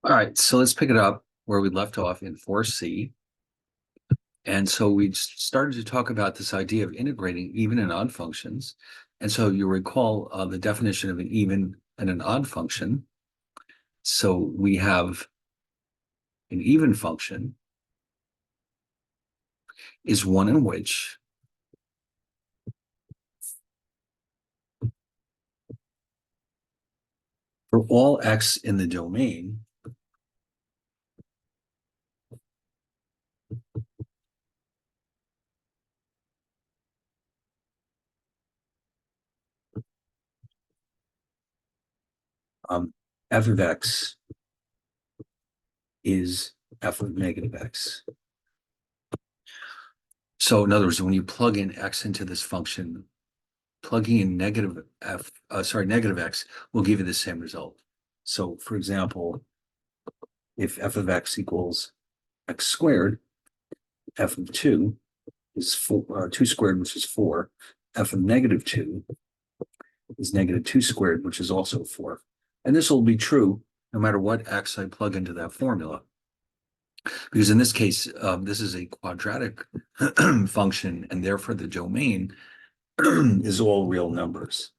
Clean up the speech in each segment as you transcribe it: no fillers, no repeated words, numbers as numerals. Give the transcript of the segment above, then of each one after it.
All right, so let's pick it up where we left off in 4C. And so we started to talk about this idea of integrating even and odd functions. And so you recall the definition of an even and an odd function. So we have an even function is one in which for all x in the domain, f of x is f of negative x. So in other words, when you plug in x into this function, plugging in negative x will give you the same result. So for example, if f of x equals x squared, f of 2 is 2 squared, which is 4. F of negative 2 is negative 2 squared, which is also 4. And this will be true no matter what x I plug into that formula. Because in this case, this is a quadratic function, and therefore the domain is all real numbers.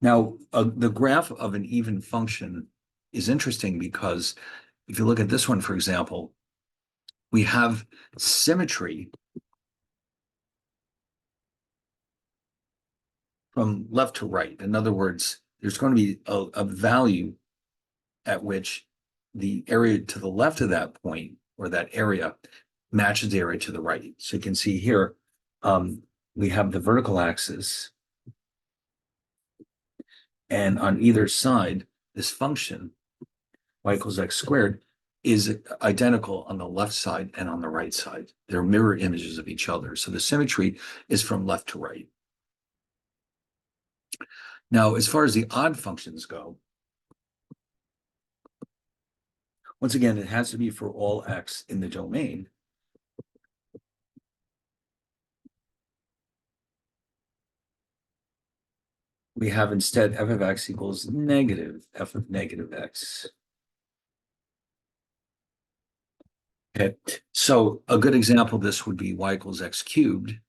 Now, the graph of an even function is interesting because if you look at this one, for example, we have symmetry from left to right. In other words, there's going to be a value at which the area to the left of that point or that area matches the area to the right. So you can see here, we have the vertical axis, and on either side, this function, y equals x squared, is identical on the left side and on the right side. They're mirror images of each other. So the symmetry is from left to right. Now, as far as the odd functions go, once again, it has to be for all x in the domain. We have instead f of x equals negative f of negative x. Okay, so a good example of this would be y equals x cubed.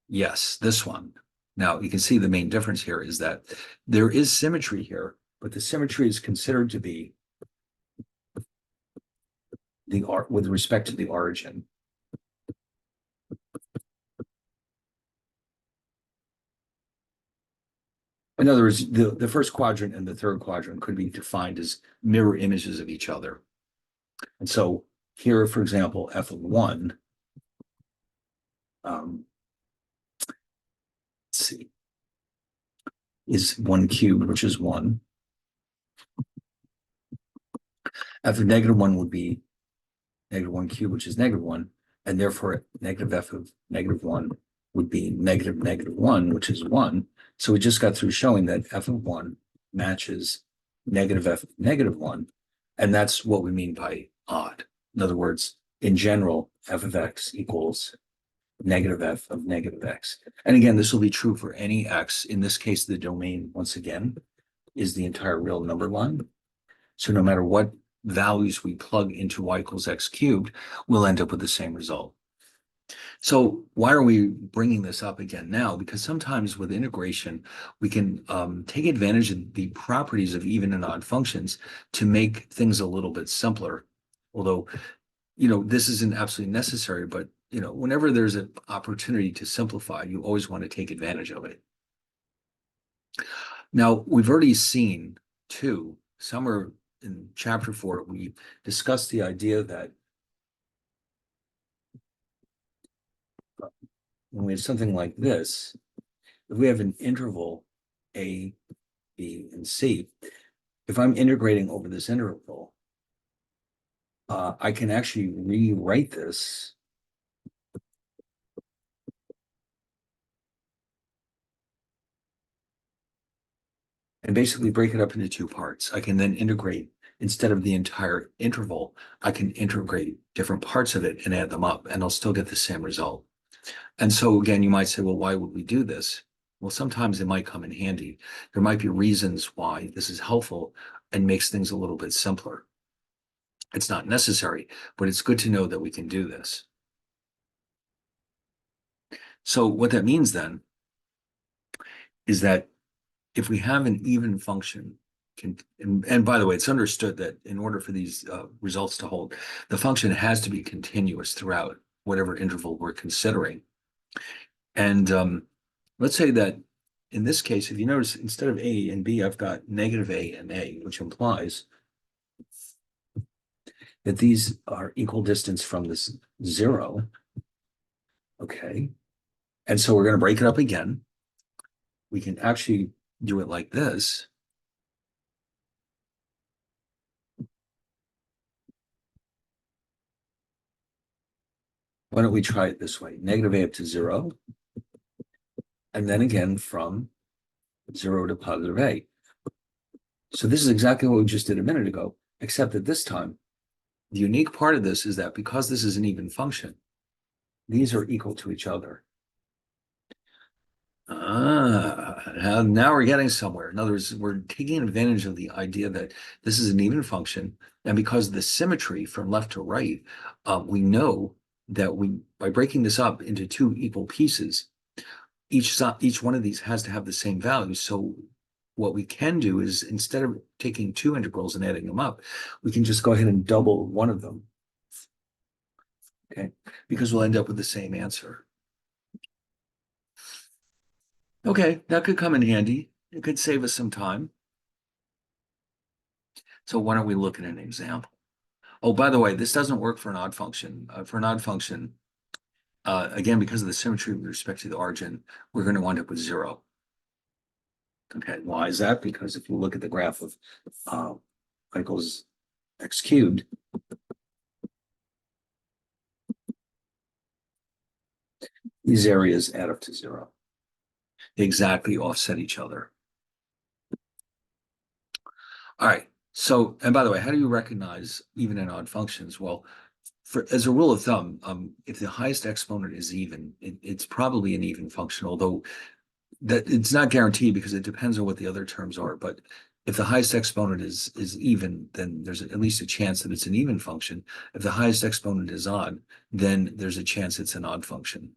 Yes, this one. Now you can see the main difference here is that there is symmetry here, but the symmetry is considered to be with respect to the origin. In other words, the first quadrant and the third quadrant could be defined as mirror images of each other. And so here, for example, f of 1, let's see, is 1 cubed, which is 1. F of negative 1 would be negative 1 cubed, which is negative 1. And therefore, negative f of negative 1 would be negative negative 1, which is 1. So we just got through showing that f of 1 matches negative f of negative 1. And that's what we mean by odd. In other words, in general, f of x equals negative f of negative x. And again, this will be true for any x. In this case, the domain, once again, is the entire real number line. So no matter what values we plug into y equals x cubed, we'll end up with the same result. So why are we bringing this up again now? Because sometimes with integration, we can take advantage of the properties of even and odd functions to make things a little bit simpler. Although, this isn't absolutely necessary, but, whenever there's an opportunity to simplify, you always want to take advantage of it. Now, we've already seen, too, somewhere in chapter 4, we discussed the idea that when we have something like this, if we have an interval a, b, and c, if I'm integrating over this interval, I can actually rewrite this and basically break it up into two parts. I can then integrate, instead of the entire interval, I can integrate different parts of it and add them up, and I'll still get the same result. And so again, you might say, well, why would we do this? Well, sometimes it might come in handy. There might be reasons why this is helpful and makes things a little bit simpler. It's not necessary, but it's good to know that we can do this. So what that means then is that if we have an even function, and by the way, it's understood that in order for these results to hold, the function has to be continuous throughout whatever interval we're considering. And let's say that in this case, if you notice, instead of a and b, I've got negative a and a, which implies that these are equal distance from this 0. Okay. And so we're going to break it up again. We can actually do it like this. Why don't we try it this way? Negative a up to 0. And then again from 0 to positive a. So this is exactly what we just did a minute ago, except that this time, the unique part of this is that because this is an even function, these are equal to each other. Now we're getting somewhere. In other words, we're taking advantage of the idea that this is an even function, and because of the symmetry from left to right, we know that by breaking this up into two equal pieces, each one of these has to have the same value. So what we can do is, instead of taking two integrals and adding them up, we can just go ahead and double one of them. Okay, because we'll end up with the same answer. Okay, that could come in handy. It could save us some time. So why don't we look at an example? Oh, by the way, this doesn't work for an odd function. For an odd function, again, because of the symmetry with respect to the origin, we're going to wind up with 0. Okay, why is that? Because if you look at the graph of equals x cubed, these areas add up to 0. They exactly offset each other. All right. So, and by the way, how do you recognize even and odd functions? Well, as a rule of thumb, if the highest exponent is even, it's probably an even function, although that it's not guaranteed because it depends on what the other terms are. But if the highest exponent is even, then there's at least a chance that it's an even function. If the highest exponent is odd, then there's a chance it's an odd function.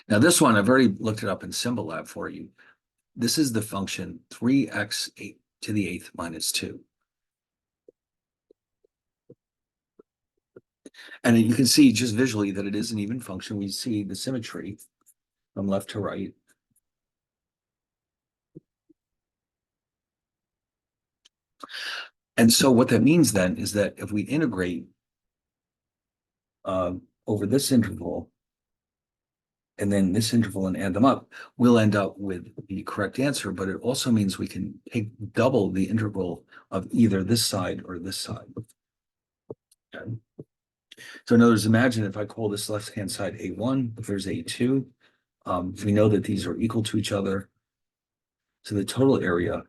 Now, this one, I've already looked it up in Symbolab for you. This is the function 3x to the 8th minus 2. And you can see just visually that it is an even function. We see the symmetry from left to right. And so what that means then is that if we integrate over this interval and then this interval and add them up, we'll end up with the correct answer. But it also means we can take double the integral of either this side or this side. Okay. So in other words, imagine if I call this left-hand side A1, if there's A2, we know that these are equal to each other. So the total area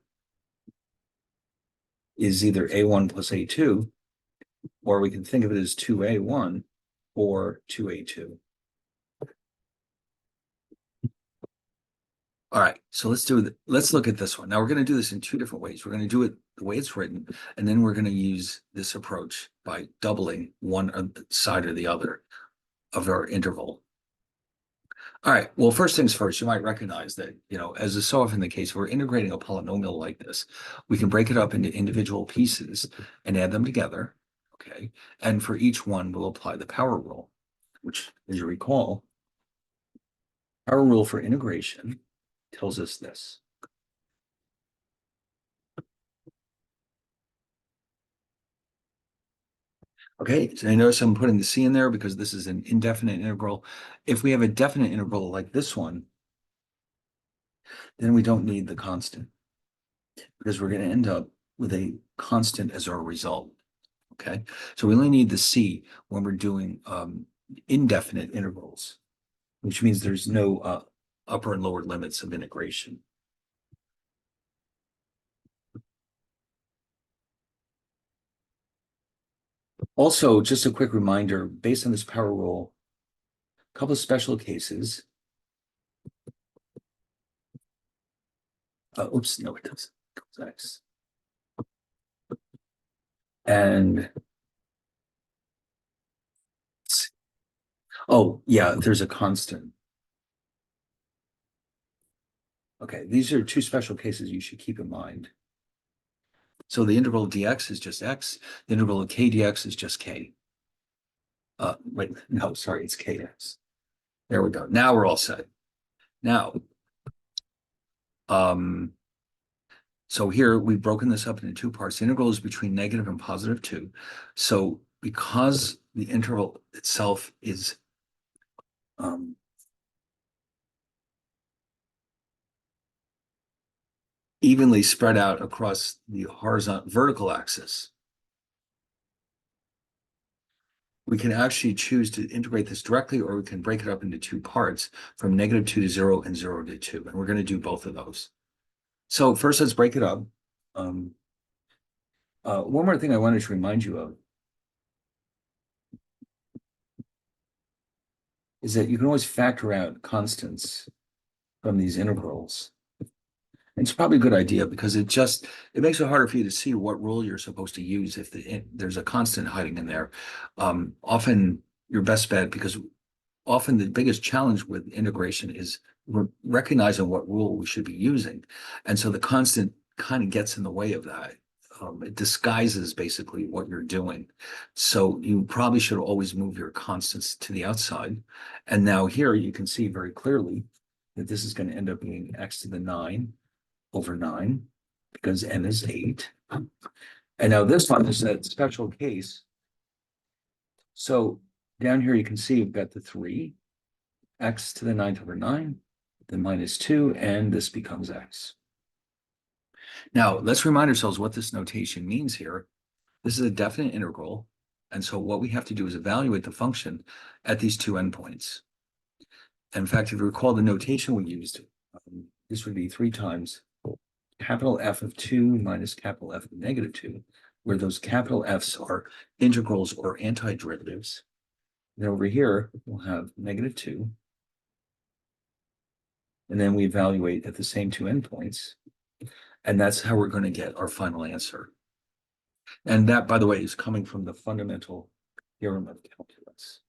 is either A1 plus A2, or we can think of it as 2A1 or 2A2. All right, so let's look at this one. Now we're going to do this in two different ways. We're going to do it the way it's written, and then we're going to use this approach by doubling one side or the other of our interval. All right, well, first things first, you might recognize that, as is so often the case, if we're integrating a polynomial like this, we can break it up into individual pieces and add them together, okay? And for each one, we'll apply the power rule, which, as you recall, power rule for integration tells us this. Okay, so I notice I'm putting the C in there because this is an indefinite integral. If we have a definite integral like this one, then we don't need the constant because we're going to end up with a constant as our result. Okay, so we only need the C when we're doing indefinite intervals, which means there's no upper and lower limits of integration. Also, just a quick reminder, based on this power rule, a couple of special cases. Oops, no, it doesn't. Equals X. And oh, yeah, there's a constant. Okay, these are two special cases you should keep in mind. So the integral of dx is just x. The integral of k dx is just k. Wait, no, sorry, it's kx. There we go. Now we're all set. Now, so here we've broken this up into two parts. The integral is between negative and positive 2. So because the integral itself is evenly spread out across the horizontal vertical axis, we can actually choose to integrate this directly, or we can break it up into two parts from -2 to 0 and 0 to 2. And we're going to do both of those. So first, let's break it up. One more thing I wanted to remind you of is that you can always factor out constants from these integrals. It's probably a good idea because it makes it harder for you to see what rule you're supposed to use if there's a constant hiding in there. Often your best bet, because often the biggest challenge with integration is recognizing what rule we should be using. And so the constant kind of gets in the way of that. It disguises basically what you're doing. So you probably should always move your constants to the outside. And now here you can see very clearly that this is going to end up being x to the 9 over 9 because n is 8. And now this one is that special case. So down here you can see you've got the 3, x to the 9th over 9, then -2, and this becomes x. Now, let's remind ourselves what this notation means here. This is a definite integral, and so what we have to do is evaluate the function at these two endpoints. In fact, if you recall the notation we used, this would be 3 times capital F of 2 minus capital F of -2, where those capital F's are integrals or antiderivatives. And over here, we'll have -2. And then we evaluate at the same two endpoints. And that's how we're going to get our final answer. And that, by the way, is coming from the fundamental theorem of calculus.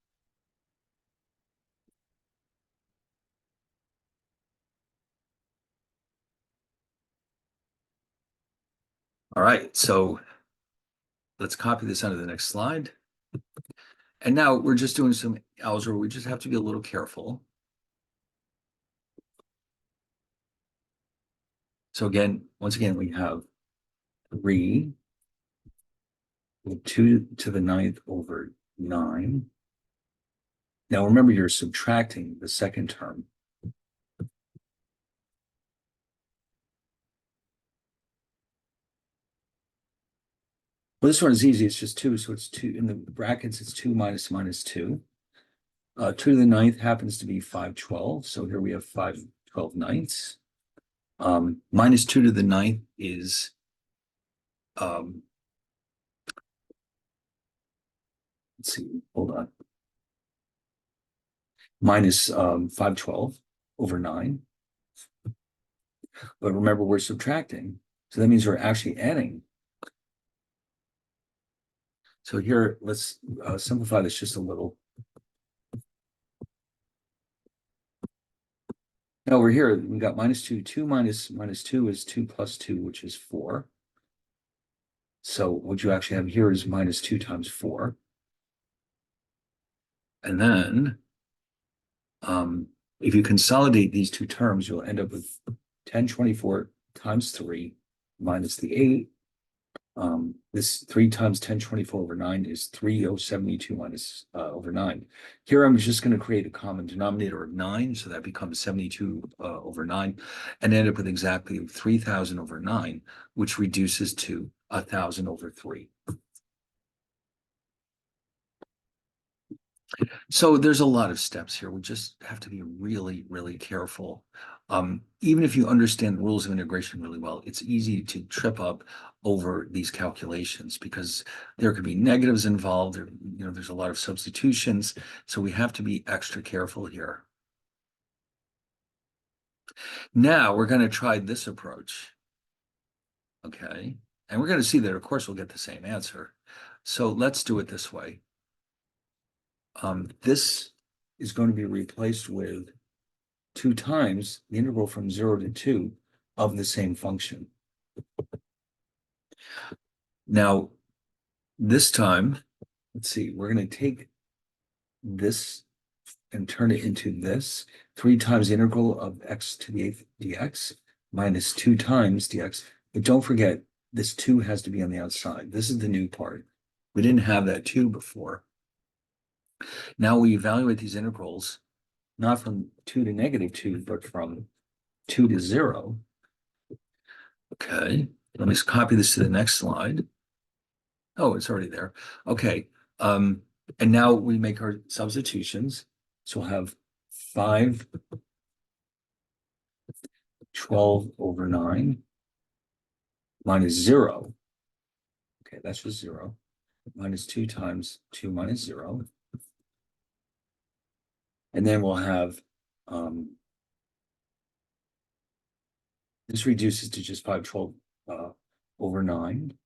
All right, so let's copy this onto the next slide. And now we're just doing some algebra. We just have to be a little careful. So again, once again, we have 3 2 to the 9th over 9. Now remember, you're subtracting the second term. Well, this one is easy. It's just 2. So it's 2 in the brackets. It's 2 minus -2. 2 to the 9th happens to be 5/12. So here we have 5/12. -2 to the 9th is let's see, hold on. Minus 5/12 over 9. But remember, we're subtracting. So that means we're actually adding. So here, let's simplify this just a little. Now over here, we got -2. 2 minus -2 is 2 plus 2, which is 4. So what you actually have here is -2 times 4. And then if you consolidate these two terms, you'll end up with 1024 times 3 minus the 8. This 3 times 1024 over 9 is 3072 minus over 9. Here I'm just going to create a common denominator of 9, so that becomes 72 over 9, and end up with exactly 3000 over 9, which reduces to 1000 over 3. So there's a lot of steps here. We just have to be really, really careful. Even if you understand the rules of integration really well, it's easy to trip up over these calculations because there could be negatives involved. There's a lot of substitutions. So we have to be extra careful here. Now we're going to try this approach. Okay. And we're going to see that, of course, we'll get the same answer. So let's do it this way. This is going to be replaced with 2 times the integral from 0 to 2 of the same function. Now, this time, let's see, we're going to take this and turn it into this, 3 times the integral of x to the 8th dx minus 2 times dx. But don't forget, this 2 has to be on the outside. This is the new part. We didn't have that 2 before. Now we evaluate these integrals, not from 2 to negative 2, but from 2 to 0. Okay, let me copy this to the next slide. Oh, it's already there. Okay, and now we make our substitutions. So we'll have 5 12/9 minus 0. Okay, that's just 0. Minus 2 times 2 minus 0. And then we'll have, this reduces to just 5/12/9.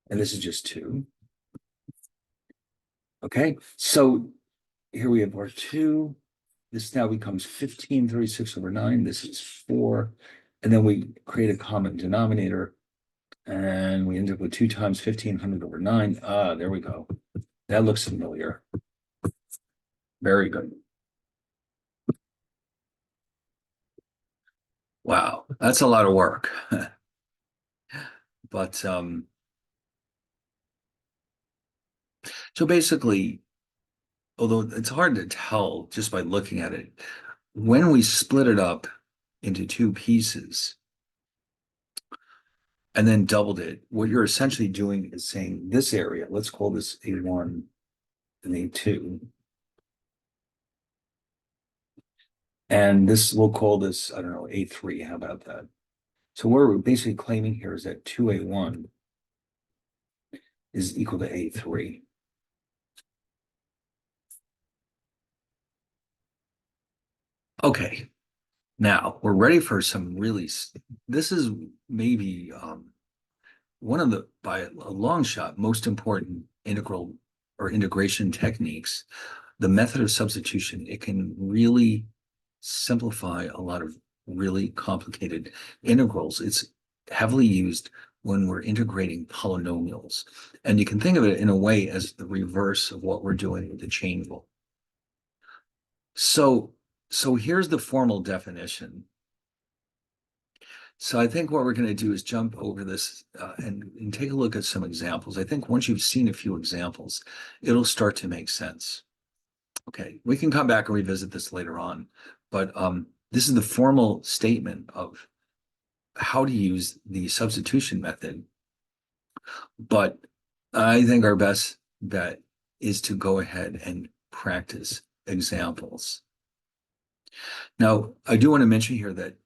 And this is just 2. Okay, so here we have our 2. This now becomes 15/36/9. This is 4. And then we create a common denominator. And we end up with 2 times 1500/9. Ah, there we go. That looks familiar. Very good. Wow, that's a lot of work. But so basically, although it's hard to tell just by looking at it, when we split it up into 2 pieces and then doubled it, what you're essentially doing is saying this area, let's call this A1 and A2. And this, we'll call this, I don't know, A3. How about that? So what we're basically claiming here is that 2A1 is equal to A3. Okay, now we're ready for some really, this is maybe one of the, by a long shot, most important integral or integration techniques, the method of substitution. It can really simplify a lot of really complicated integrals. It's heavily used when we're integrating polynomials. And you can think of it in a way as the reverse of what we're doing with the chain rule. So here's the formal definition. So I think what we're going to do is jump over this and take a look at some examples. I think once you've seen a few examples, it'll start to make sense. Okay, we can come back and revisit this later on, but this is the formal statement of how to use the substitution method. But I think our best bet is to go ahead and practice examples. Now, I do want to mention here that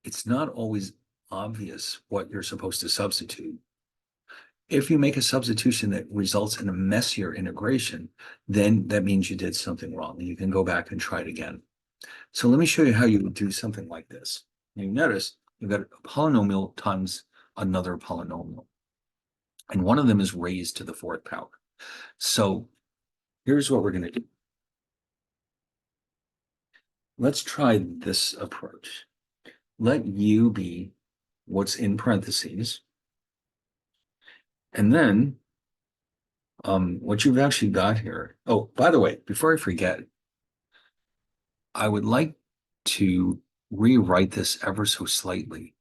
it's not always obvious what you're supposed to substitute. If you make a substitution that results in a messier integration, then that means you did something wrong and you can go back and try it again. So let me show you how you would do something like this. You notice you've got a polynomial times another polynomial. And one of them is raised to the 4th power. So here's what we're going to do. Let's try this approach. Let u be what's in parentheses. And then what you've actually got here. Oh, by the way, before I forget, I would like to rewrite this ever so slightly.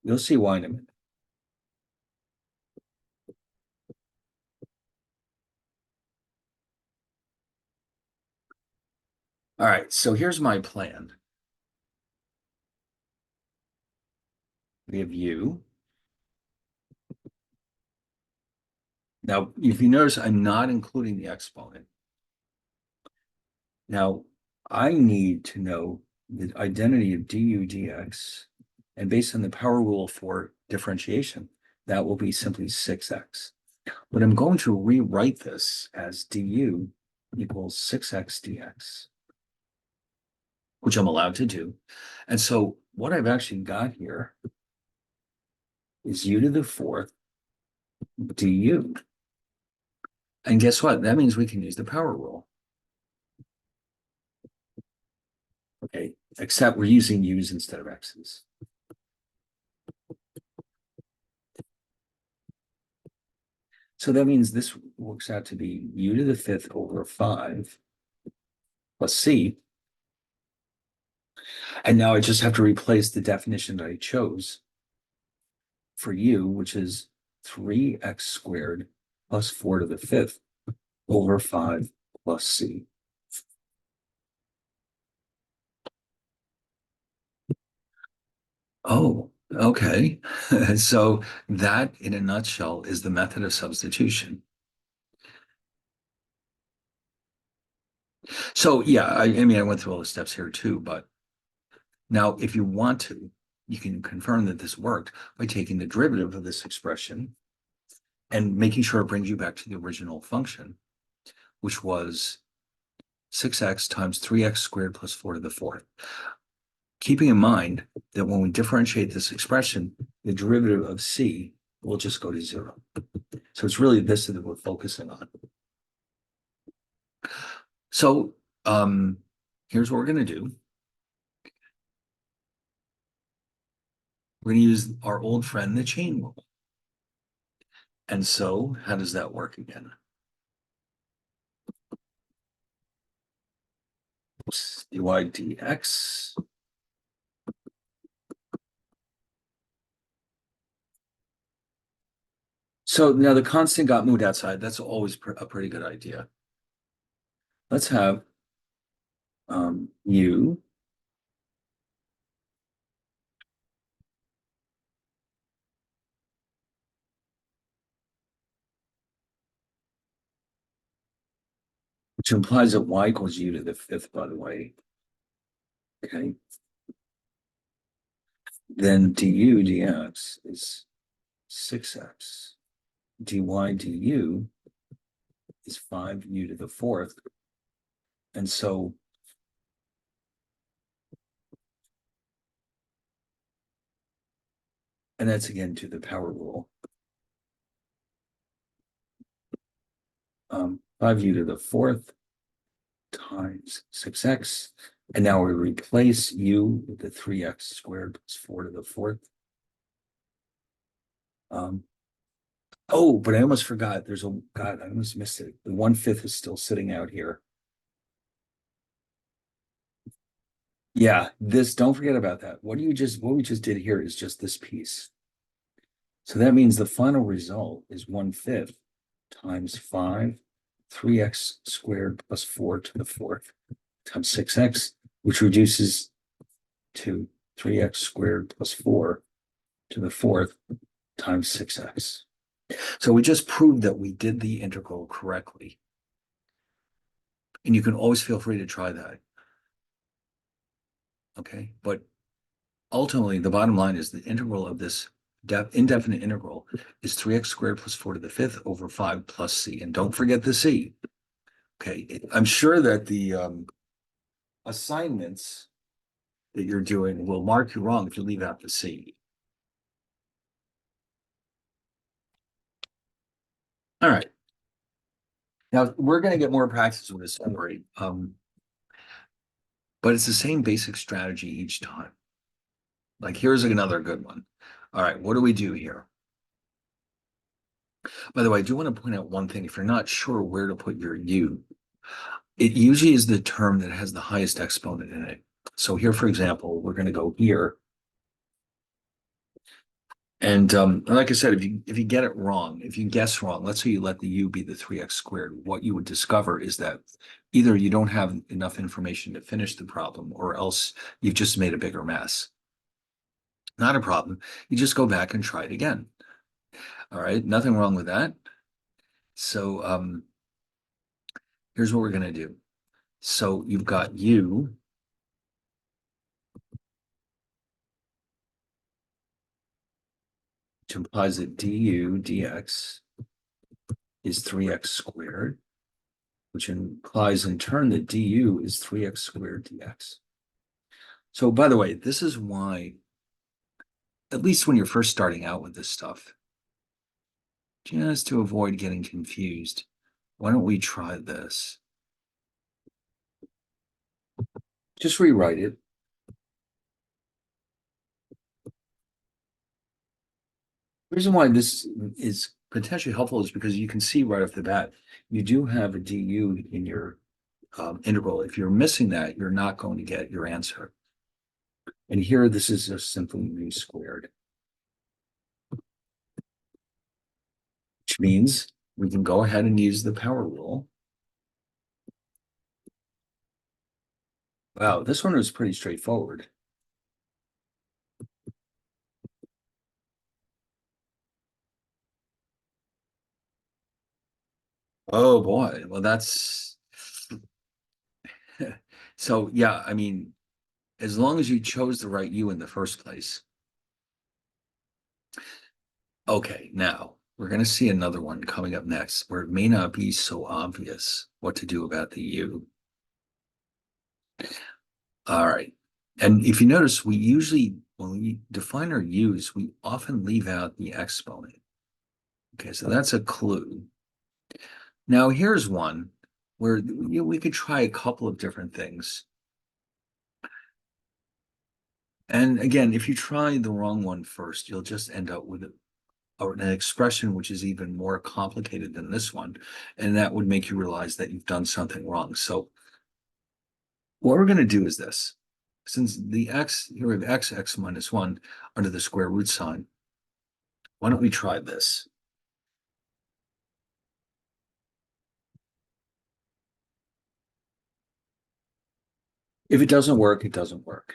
You'll see why in a minute. All right, so here's my plan. We have u. Now, if you notice, I'm not including the exponent. Now, I need to know the identity of du dx, and based on the power rule for differentiation, that will be simply 6x. But I'm going to rewrite this as du equals 6x dx, which I'm allowed to do. And so what I've actually got here is u to the fourth du. And guess what? That means we can use the power rule. Okay, except we're using u's instead of x's. So that means this works out to be u to the fifth over 5 plus c. And now I just have to replace the definition that I chose for u, which is 3x squared plus 4 to the fifth over 5 plus c. Oh, okay. So that, in a nutshell, is the method of substitution. So yeah, I mean, I went through all the steps here too, but now if you want to, you can confirm that this worked by taking the derivative of this expression and making sure it brings you back to the original function, which was 6x times 3x squared plus 4 to the fourth. Keeping in mind that when we differentiate this expression, the derivative of c will just go to 0. So it's really this that we're focusing on. So here's what we're going to do. We're going to use our old friend, the chain rule. And so how does that work again? Dy dx. So now the constant got moved outside. That's always a pretty good idea. Let's have u which implies that y equals u to the fifth, by the way. Okay. Then du dx is 6x. Dy du is 5u to the fourth. And so and that's again to the power rule. 5u to the fourth times 6x. And now we replace u with the 3x squared plus 4 to the fourth. Oh, but I almost forgot. There's a God, I almost missed it. The 1/5 is still sitting out here. Yeah, this, don't forget about that. What we just did here is just this piece. So that means the final result is 1/5 times 5, 3x squared plus 4 to the fourth times 6x, which reduces to 3x squared plus 4 to the fourth times 6x. So we just proved that we did the integral correctly. And you can always feel free to try that. Okay, but ultimately the bottom line is the integral of this indefinite integral is 3x squared plus 4 to the fifth over 5 plus c. And don't forget the c. Okay, I'm sure that the assignments that you're doing will mark you wrong if you leave out the c. All right. Now we're going to get more practice with this summary, but it's the same basic strategy each time. Like here's another good one. All right, what do we do here? By the way, I do want to point out one thing. If you're not sure where to put your u, it usually is the term that has the highest exponent in it. So here, for example, we're going to go here. And like I said, if you get it wrong, if you guess wrong, let's say you let the u be the 3x squared, what you would discover is that either you don't have enough information to finish the problem, or else you've just made a bigger mess. Not a problem. You just go back and try it again. All right, nothing wrong with that. So here's what we're going to do. So you've got u, which implies that du dx is 3x squared, which implies in turn that du is 3x squared dx. So by the way, this is why, at least when you're first starting out with this stuff, just to avoid getting confused, why don't we try this? Just rewrite it. The reason why this is potentially helpful is because you can see right off the bat, you do have a du in your integral. If you're missing that, you're not going to get your answer. And here, this is just simply mu squared, which means we can go ahead and use the power rule. Wow, this one was pretty straightforward. Oh boy, well that's so yeah, I mean, as long as you chose the right u in the first place. Okay, now we're going to see another one coming up next where it may not be so obvious what to do about the u. All right. And if you notice, we usually, when we define our u's, we often leave out the exponent. Okay, so that's a clue. Now here's one where we could try a couple of different things. And again, if you try the wrong one first, you'll just end up with an expression which is even more complicated than this one. And that would make you realize that you've done something wrong. So what we're going to do is this. Since the x, here we have x minus 1 under the square root sign, why don't we try this? If it doesn't work, it doesn't work.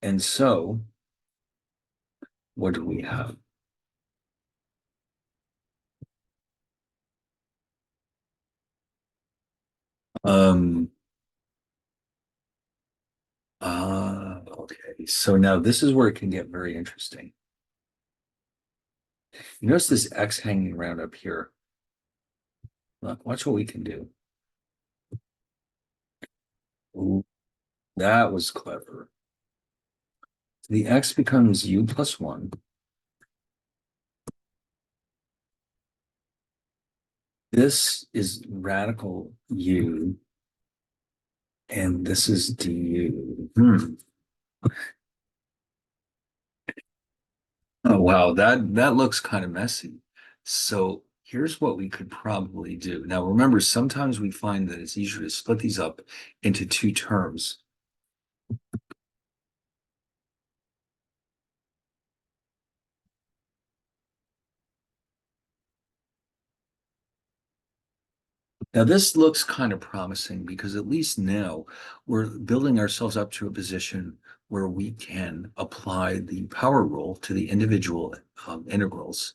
And so, what do we have? Um, okay, so now this is where it can get very interesting. You notice this x hanging around up here. Look, watch what we can do. Ooh, that was clever. The x becomes u plus 1. This is radical u, and this is du. Oh, wow, that looks kind of messy. So here's what we could probably do. Now, remember, sometimes we find that it's easier to split these up into two terms. Now, this looks kind of promising because at least now we're building ourselves up to a position where we can apply the power rule to the individual integrals.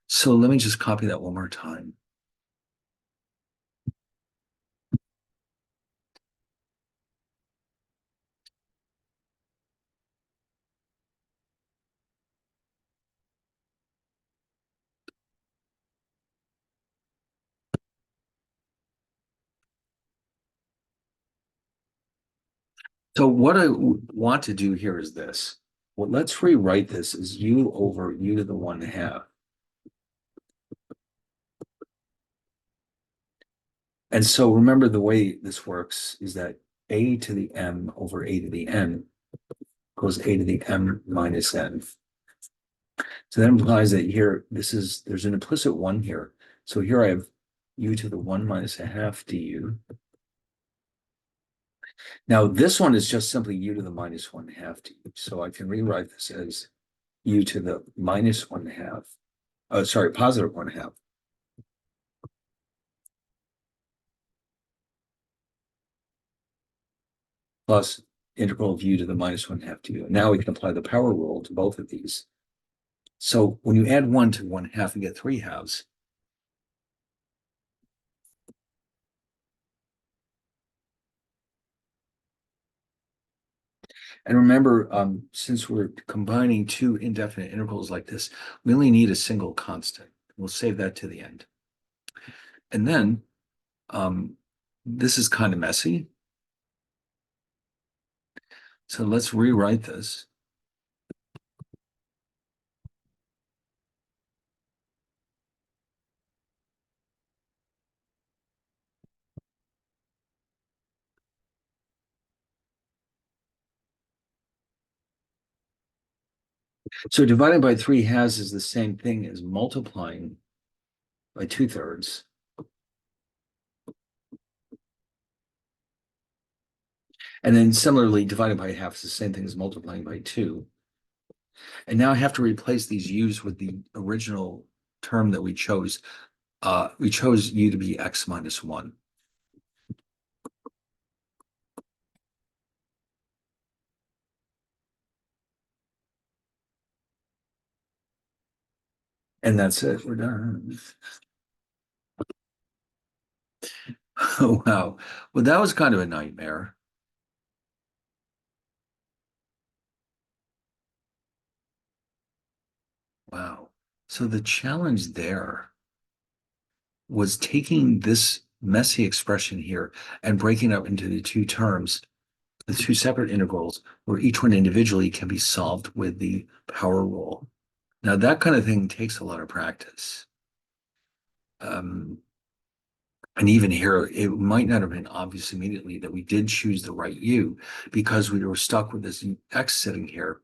So let me just copy that one more time. So what I want to do here is this. Well, let's rewrite this as u over u to the 1/2. And so remember the way this works is that a to the m over a to the n goes a to the m minus n. So that implies that here, there's an implicit 1 here. So here I have u to the 1 minus a half du. Now this one is just simply u to the minus 1/2 du. So I can rewrite this as u to the minus 1/2. Oh, sorry, positive 1/2. Plus integral of u to the minus 1/2 du. Now we can apply the power rule to both of these. So when you add 1 to 1/2, you get 3/2. And remember, since we're combining two indefinite intervals like this, we only need a single constant. We'll save that to the end. And then um, this is kind of messy. So let's rewrite this. So dividing by 3/2 is the same thing as multiplying by 2/3. And then similarly, dividing by 1/2 is the same thing as multiplying by 2. And now I have to replace these u's with the original term that we chose. We chose u to be x minus 1. And that's it. We're done. Oh, wow. Well, that was kind of a nightmare. Wow. So the challenge there was taking this messy expression here and breaking it up into the two terms, the two separate integrals, where each one individually can be solved with the power rule. Now, that kind of thing takes a lot of practice. Um, and even here, it might not have been obvious immediately that we did choose the right u because we were stuck with this x sitting here.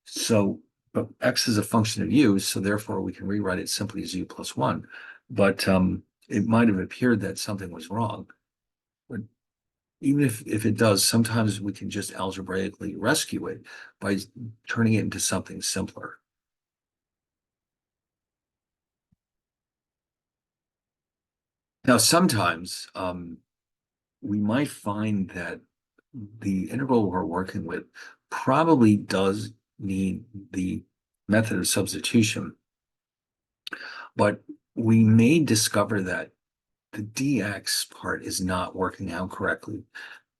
So, but x is a function of u, so therefore we can rewrite it simply as u plus 1. But it might have appeared that something was wrong. But even if it does, sometimes we can just algebraically rescue it by turning it into something simpler. Now, sometimes we might find that the integral we're working with probably does need the method of substitution, but we may discover that the dx part is not working out correctly.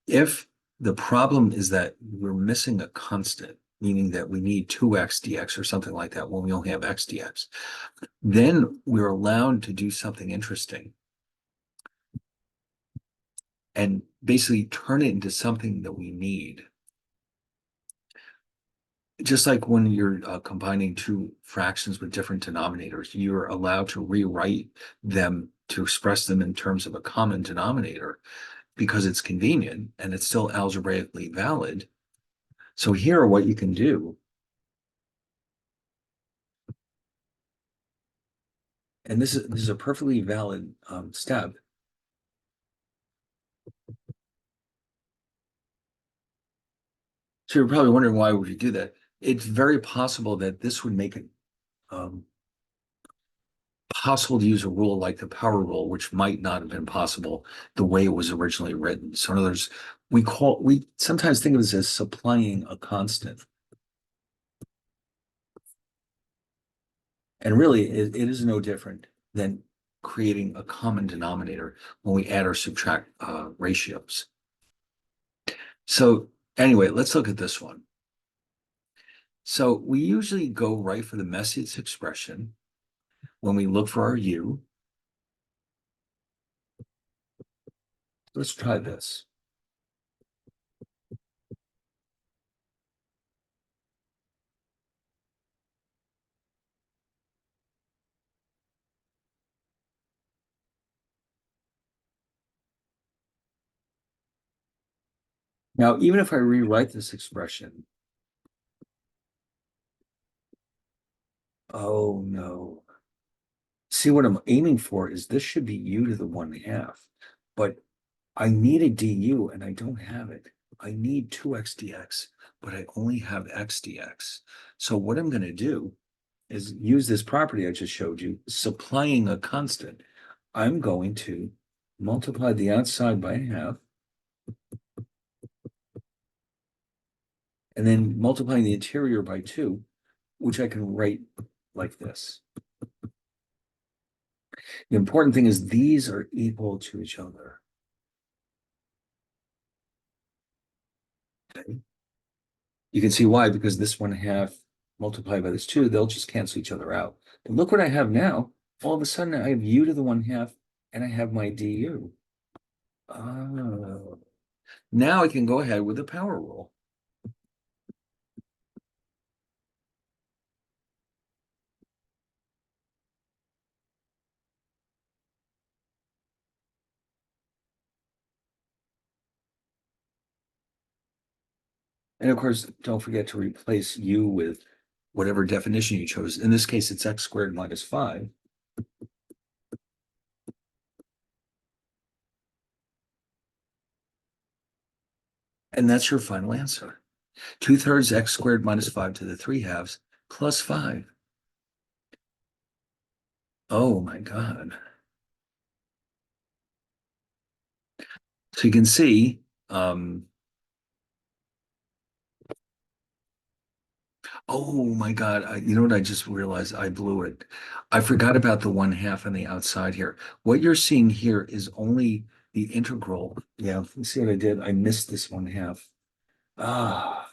If the problem is that we're missing a constant, meaning that we need 2x dx or something like that when we only have x dx, then we're allowed to do something interesting and basically turn it into something that we need. Just like when you're combining two fractions with different denominators, you're allowed to rewrite them to express them in terms of a common denominator because it's convenient and it's still algebraically valid. So here, what you can do, and this is a perfectly valid step. So you're probably wondering why would you do that? It's very possible that this would make it um, possible to use a rule like the power rule, which might not have been possible the way it was originally written. So in other words, we sometimes think of this as supplying a constant. And really, it is no different than creating a common denominator when we add or subtract ratios. So anyway, let's look at this one. So we usually go right for the messiest expression when we look for our u. Let's try this. Now, even if I rewrite this expression, oh no. See, what I'm aiming for is this should be u to the 1/2, but I need a du and I don't have it. I need 2x dx, but I only have x dx. So what I'm going to do is use this property I just showed you, supplying a constant. I'm going to multiply the outside by 1/2 and then multiplying the interior by 2, which I can write like this. The important thing is these are equal to each other. Okay. You can see why, because this 1/2 multiplied by this 2, they'll just cancel each other out. But look what I have now. All of a sudden, I have u to the 1/2, and I have my du. Oh, now I can go ahead with the power rule. And of course, don't forget to replace u with whatever definition you chose. In this case, it's x squared minus 5. And that's your final answer. 2/3 x squared minus 5 to the 3/2 plus 5. Oh my God. So you can see, oh my God, you know what I just realized? I blew it. I forgot about the 1/2 on the outside here. What you're seeing here is only the integral. Yeah, you see what I did? I missed this 1/2. Ah,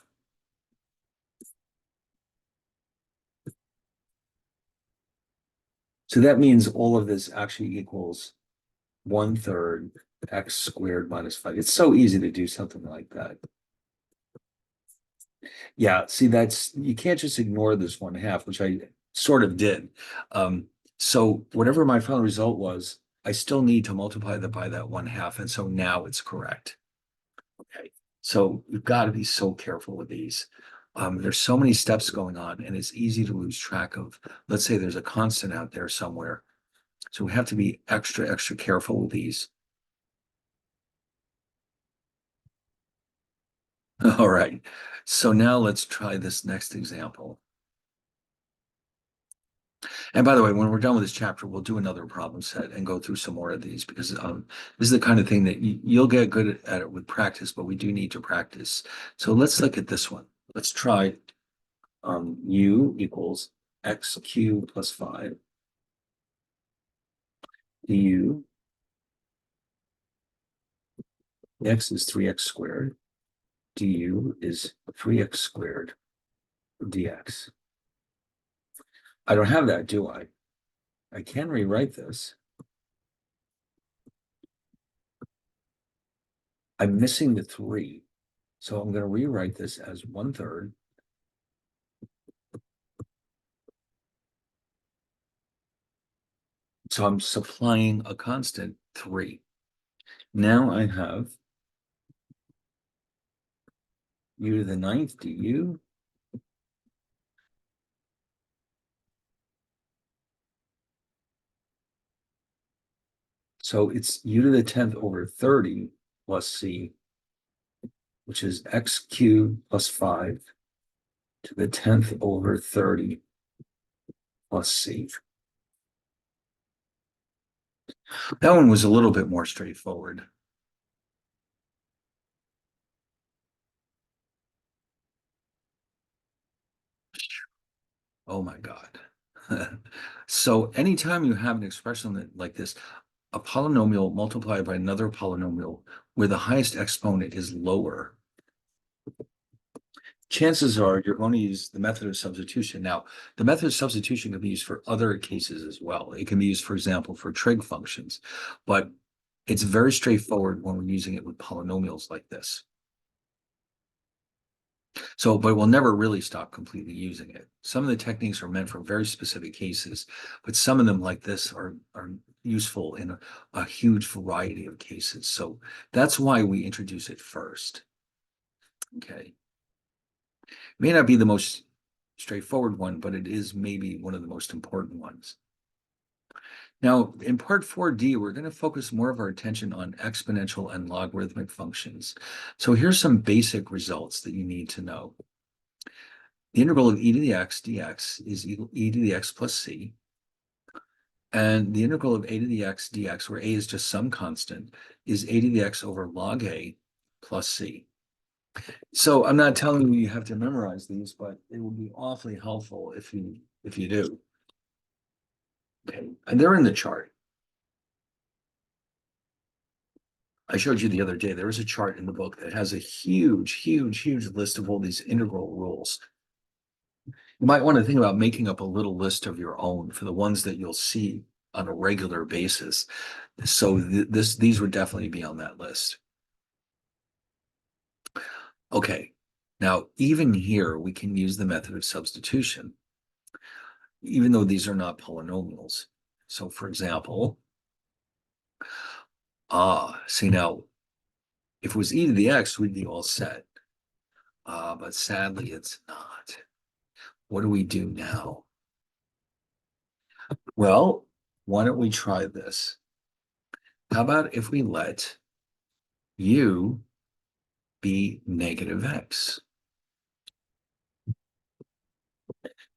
so that means all of this actually equals 1/3 x squared minus 5. It's so easy to do something like that. Yeah, see, that's you can't just ignore this 1/2, which I sort of did. So whatever my final result was, I still need to multiply that by that 1/2, and so now it's correct. Okay, so you've got to be so careful with these. There's so many steps going on, and it's easy to lose track of. Let's say there's a constant out there somewhere, so we have to be extra, extra careful with these. All right, so now let's try this next example. And by the way, when we're done with this chapter, we'll do another problem set and go through some more of these because this is the kind of thing that you'll get good at it with practice, but we do need to practice. So let's look at this one. Let's try u equals x cubed plus 5 du. X is 3x squared. Du is 3x squared dx. I don't have that, do I? I can rewrite this. I'm missing the 3. So I'm going to rewrite this as 1/3. So I'm supplying a constant 3. Now I have u to the 9th du. So it's u to the 10th over 30 plus c, which is x cubed plus 5 to the 10th over 30 plus c. That one was a little bit more straightforward. Oh my God. So anytime you have an expression like this, a polynomial multiplied by another polynomial where the highest exponent is lower, chances are you're going to use the method of substitution. Now, the method of substitution can be used for other cases as well. It can be used, for example, for trig functions, but it's very straightforward when we're using it with polynomials like this. So, but we'll never really stop completely using it. Some of the techniques are meant for very specific cases, but some of them like this are useful in a huge variety of cases. So that's why we introduce it first. Okay. May not be the most straightforward one, but it is maybe one of the most important ones. Now, in part 4D, we're going to focus more of our attention on exponential and logarithmic functions. So here's some basic results that you need to know. The integral of e to the x dx is e to the x plus c. And the integral of a to the x dx, where a is just some constant, is a to the x over log a plus c. So I'm not telling you you have to memorize these, but it will be awfully helpful if you do. Okay, and they're in the chart. I showed you the other day, there is a chart in the book that has a huge list of all these integral rules. You might want to think about making up a little list of your own for the ones that you'll see on a regular basis. So these would definitely be on that list. Okay, now even here we can use the method of substitution, even though these are not polynomials. So for example, see now, if it was e to the x, we'd be all set. But sadly, it's not. What do we do now? Well, why don't we try this? How about if we let u be negative x?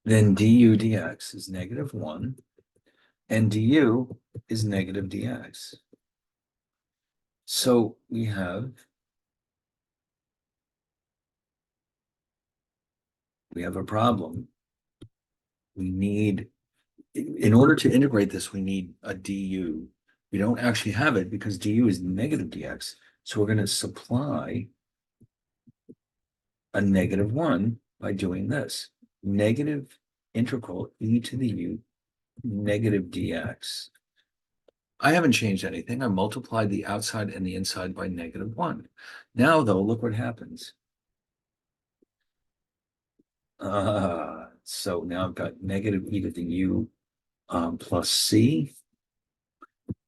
Then du dx is negative 1, and du is negative dx. So we have a problem. We need, in order to integrate this, we need a du. We don't actually have it because du is negative dx. So we're going to supply a negative 1 by doing this. Negative integral e to the u negative dx. I haven't changed anything. I multiplied the outside and the inside by negative 1. Now, though, look what happens. So now I've got negative e to the u plus c,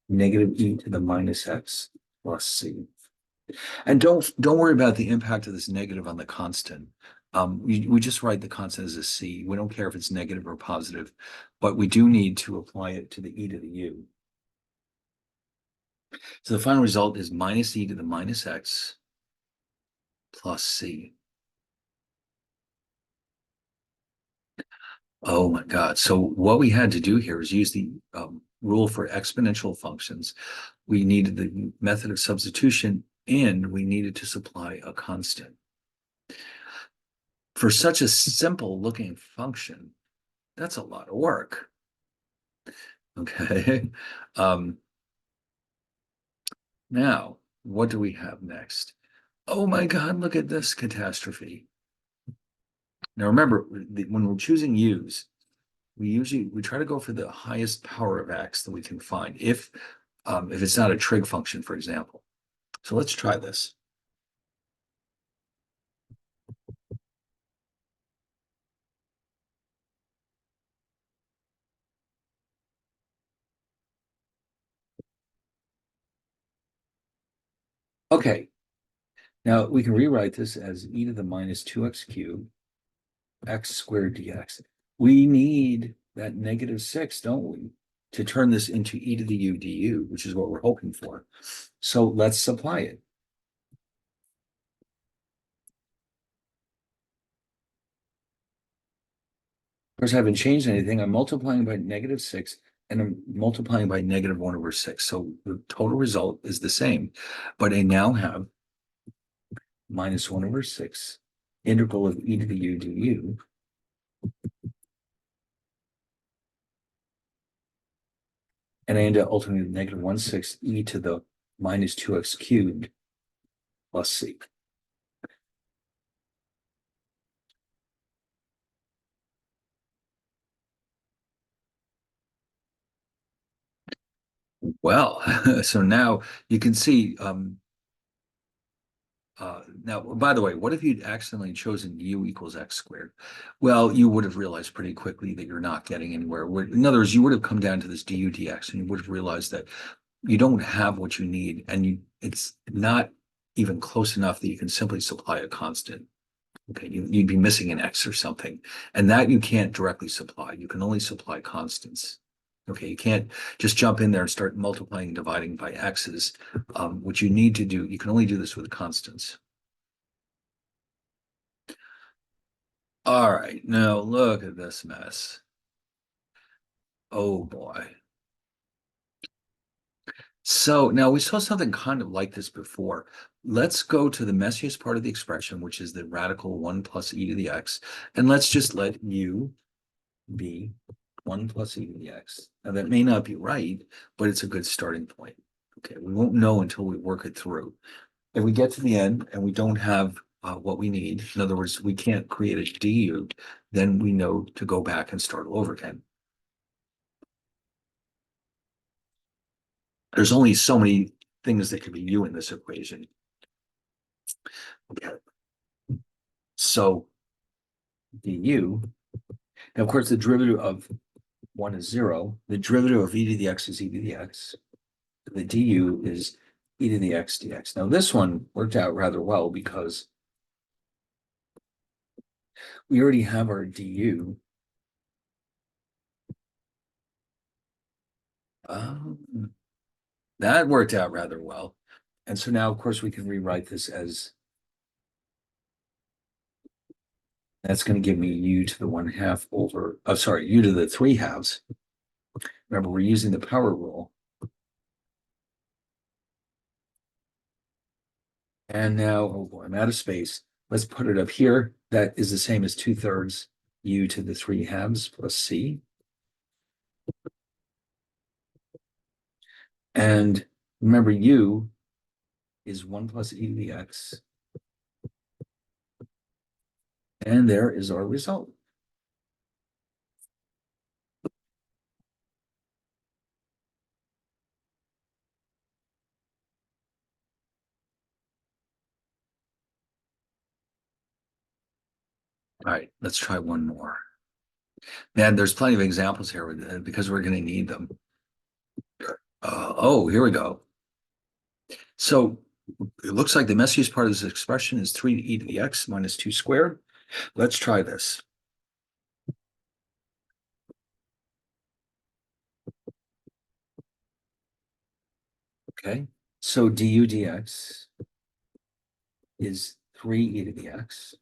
negative e to the minus x plus c. And don't worry about the impact of this negative on the constant. We just write the constant as a c. We don't care if it's negative or positive, but we do need to apply it to the e to the u. So the final result is minus e to the minus x plus c. Oh my God. So what we had to do here is use the rule for exponential functions. We needed the method of substitution, and we needed to supply a constant. For such a simple looking function, that's a lot of work. Okay. Now, what do we have next? Oh my God, look at this catastrophe. Now remember, when we're choosing u's, we try to go for the highest power of x that we can find if it's not a trig function, for example. So let's try this. Okay, now we can rewrite this as e to the minus 2x cubed x squared dx. We need that negative 6, don't we, to turn this into e to the u du, which is what we're hoping for. So let's supply it. Of course, I haven't changed anything. I'm multiplying by negative 6, and I'm multiplying by negative 1 over 6. So the total result is the same, but I now have minus 1 over 6 integral of e to the u du. And I end up ultimately with negative 1/6 e to the minus 2x cubed plus c. Well, so now you can see, now, by the way, what if you'd accidentally chosen u equals x squared? Well, you would have realized pretty quickly that you're not getting anywhere. In other words, you would have come down to this du dx, and you would have realized that you don't have what you need, and it's not even close enough that you can simply supply a constant. Okay, you'd be missing an x or something, and that you can't directly supply. You can only supply constants. Okay, you can't just jump in there and start multiplying and dividing by x's. What you need to do, you can only do this with constants. All right, now look at this mess. Oh boy. So now we saw something kind of like this before. Let's go to the messiest part of the expression, which is the radical 1 plus e to the x, and let's just let u be 1 plus e to the x. Now that may not be right, but it's a good starting point. Okay, we won't know until we work it through. If we get to the end and we don't have what we need, in other words, we can't create a du, then we know to go back and start all over again. There's only so many things that could be u in this equation. Okay. So du, and of course, the derivative of 1 is 0. The derivative of e to the x is e to the x. The du is e to the x dx. Now, this one worked out rather well because we already have our du. That worked out rather well. And so now, of course, we can rewrite this as that's going to give me u to the 1/2 over, oh, sorry, u to the 3/2. Remember, we're using the power rule. And now, oh boy, I'm out of space. Let's put it up here. That is the same as 2/3 u to the 3/2 plus c. And remember, u is 1 plus e to the x. And there is our result. All right, let's try one more. Man, there's plenty of examples here because we're going to need them. Oh, here we go. So it looks like the messiest part of this expression is 3e to the x minus 2 squared. Let's try this. Okay, so du dx is 3e to the x,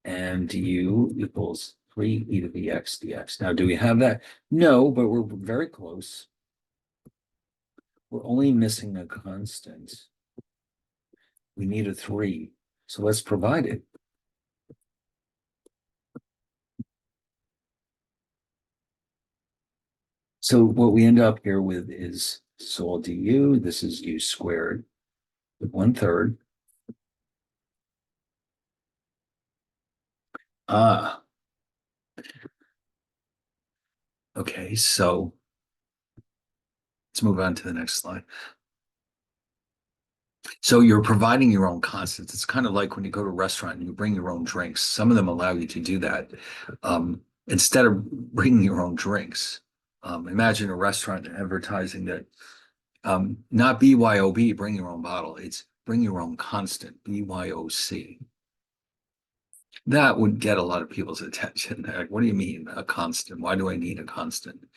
and du equals 3e to the x dx. Now, do we have that? No, but we're very close. We're only missing a constant. We need a 3, so let's provide it. So what we end up here with is sol du, this is u squared with 1/3. Ah, okay, so let's move on to the next slide. So you're providing your own constants. It's kind of like when you go to a restaurant and you bring your own drinks. Some of them allow you to do that. Instead of bringing your own drinks, imagine a restaurant advertising that not BYOB, bring your own bottle. It's bring your own constant, BYOC. That would get a lot of people's attention. Like, what do you mean a constant? Why do I need a constant?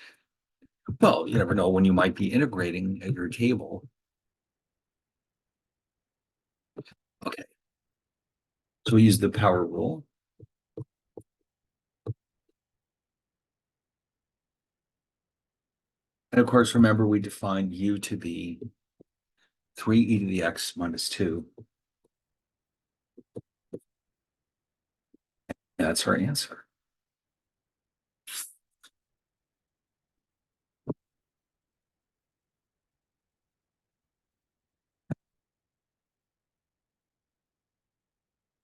Well, you never know when you might be integrating at your table. Okay, so we use the power rule. And of course, remember, we defined u to be 3e to the x minus 2. That's our answer.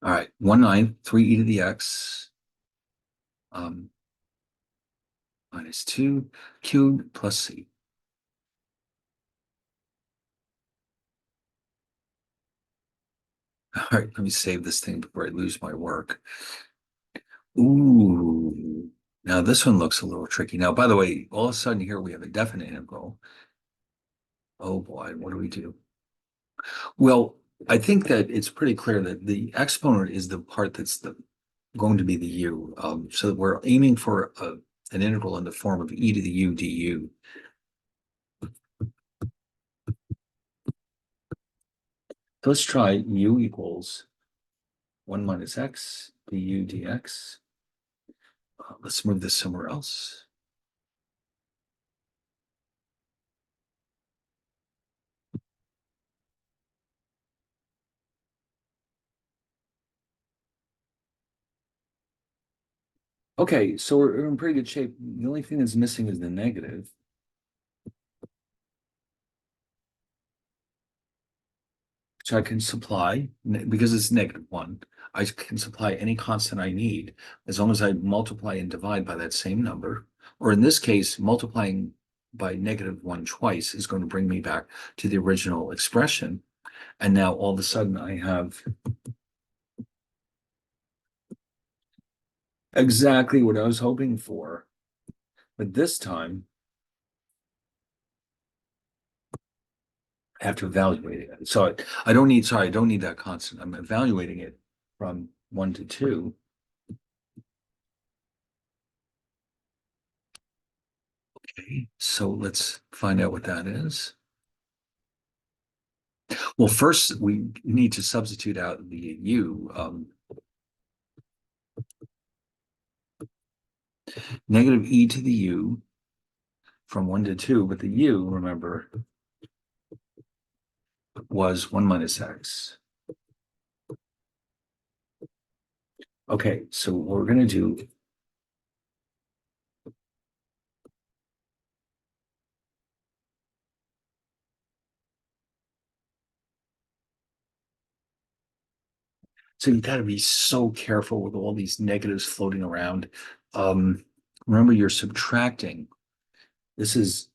All right, 1/9, 3e to the x minus 2 cubed plus c. All right, let me save this thing before I lose my work. Ooh, now this one looks a little tricky. Now, by the way, all of a sudden here we have a definite integral. Oh boy, what do we do? Well, I think that it's pretty clear that the exponent is the part that's going to be the u. So we're aiming for an integral in the form of e to the u du. Let's try u equals 1 minus x du dx. Let's move this somewhere else. Okay, so we're in pretty good shape. The only thing that's missing is the negative. So I can supply, because it's -1, I can supply any constant I need as long as I multiply and divide by that same number. Or in this case, multiplying by -1 twice is going to bring me back to the original expression. And now all of a sudden I have exactly what I was hoping for. But this time I have to evaluate it. So I don't need, sorry, I don't need that constant. I'm evaluating it from 1 to 2. Okay, so let's find out what that is. Well, first we need to substitute out the u. Negative e to the u from 1 to 2, but the u, remember, was 1 minus x. Okay, so what we're going to do, so you got to be so careful with all these negatives floating around. Um, Remember, you're subtracting. This is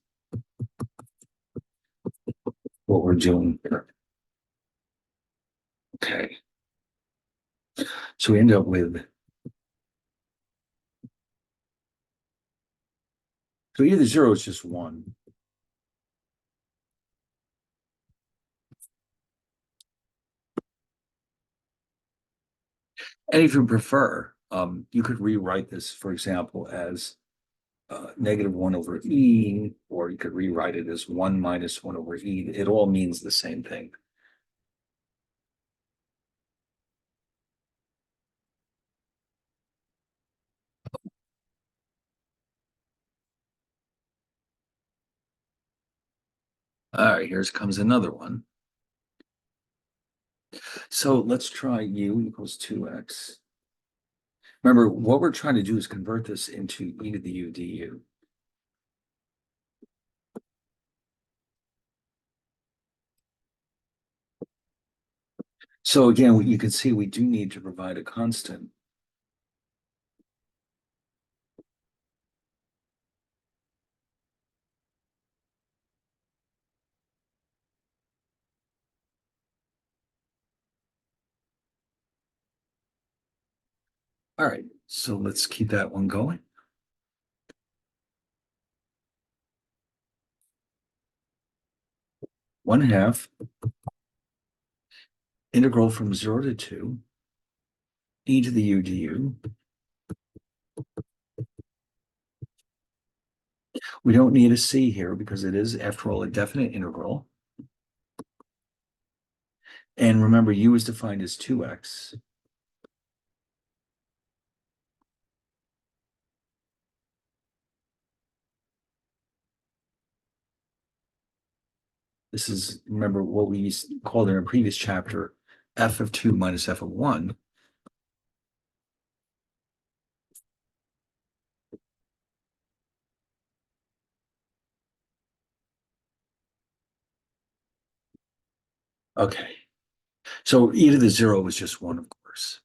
what we're doing here. Okay. So we end up with, so either 0 is just 1. And if you prefer, you could rewrite this, for example, as -1 over e, or you could rewrite it as 1 minus 1 over e. It all means the same thing. All right, here comes another one. So let's try u equals 2x. Remember, what we're trying to do is convert this into e to the u du. So again, you can see we do need to provide a constant. All right, so let's keep that one going. 1/2 integral from 0 to 2 e to the u du. We don't need a c here because it is, after all, a definite integral. And remember, u is defined as 2x. This is, remember, what we called in a previous chapter, f of 2 minus f of 1. Okay. So e to the 0 was just 1, of course.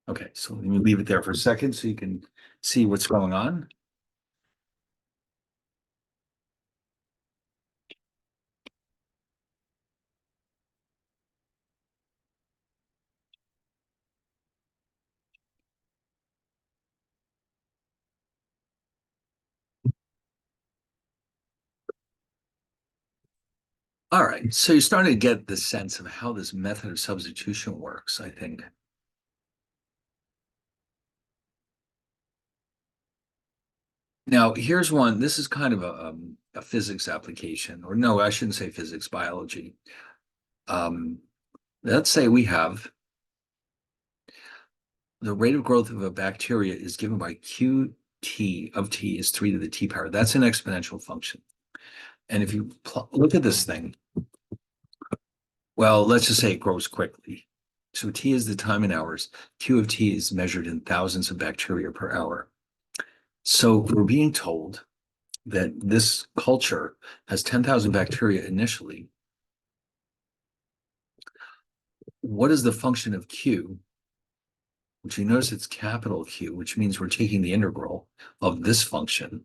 Okay, so let me leave it there for a second so you can see what's going on. All right, so you're starting to get the sense of how this method of substitution works, I think. Now, here's one. This is kind of a physics application, or no, I shouldn't say physics, biology. Um, let's say we have the rate of growth of a bacteria is given by qt of t is 3 to the t power. That's an exponential function. And if you look at this thing, well, let's just say it grows quickly. So t is the time in hours. Q of t is measured in thousands of bacteria per hour. So we're being told that this culture has 10,000 bacteria initially, what is the function of Q, which you notice it's capital Q, which means we're taking the integral of this function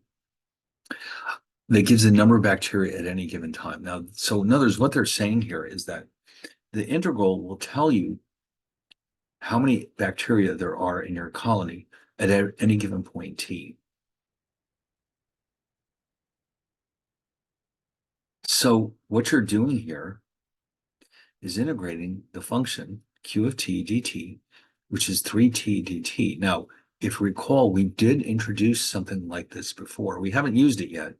that gives the number of bacteria at any given time. Now, so in other words, what they're saying here is that the integral will tell you how many bacteria there are in your colony at any given point t. So what you're doing here is integrating the function q of t dt, which is 3t dt. Now, if you recall, we did introduce something like this before. We haven't used it yet,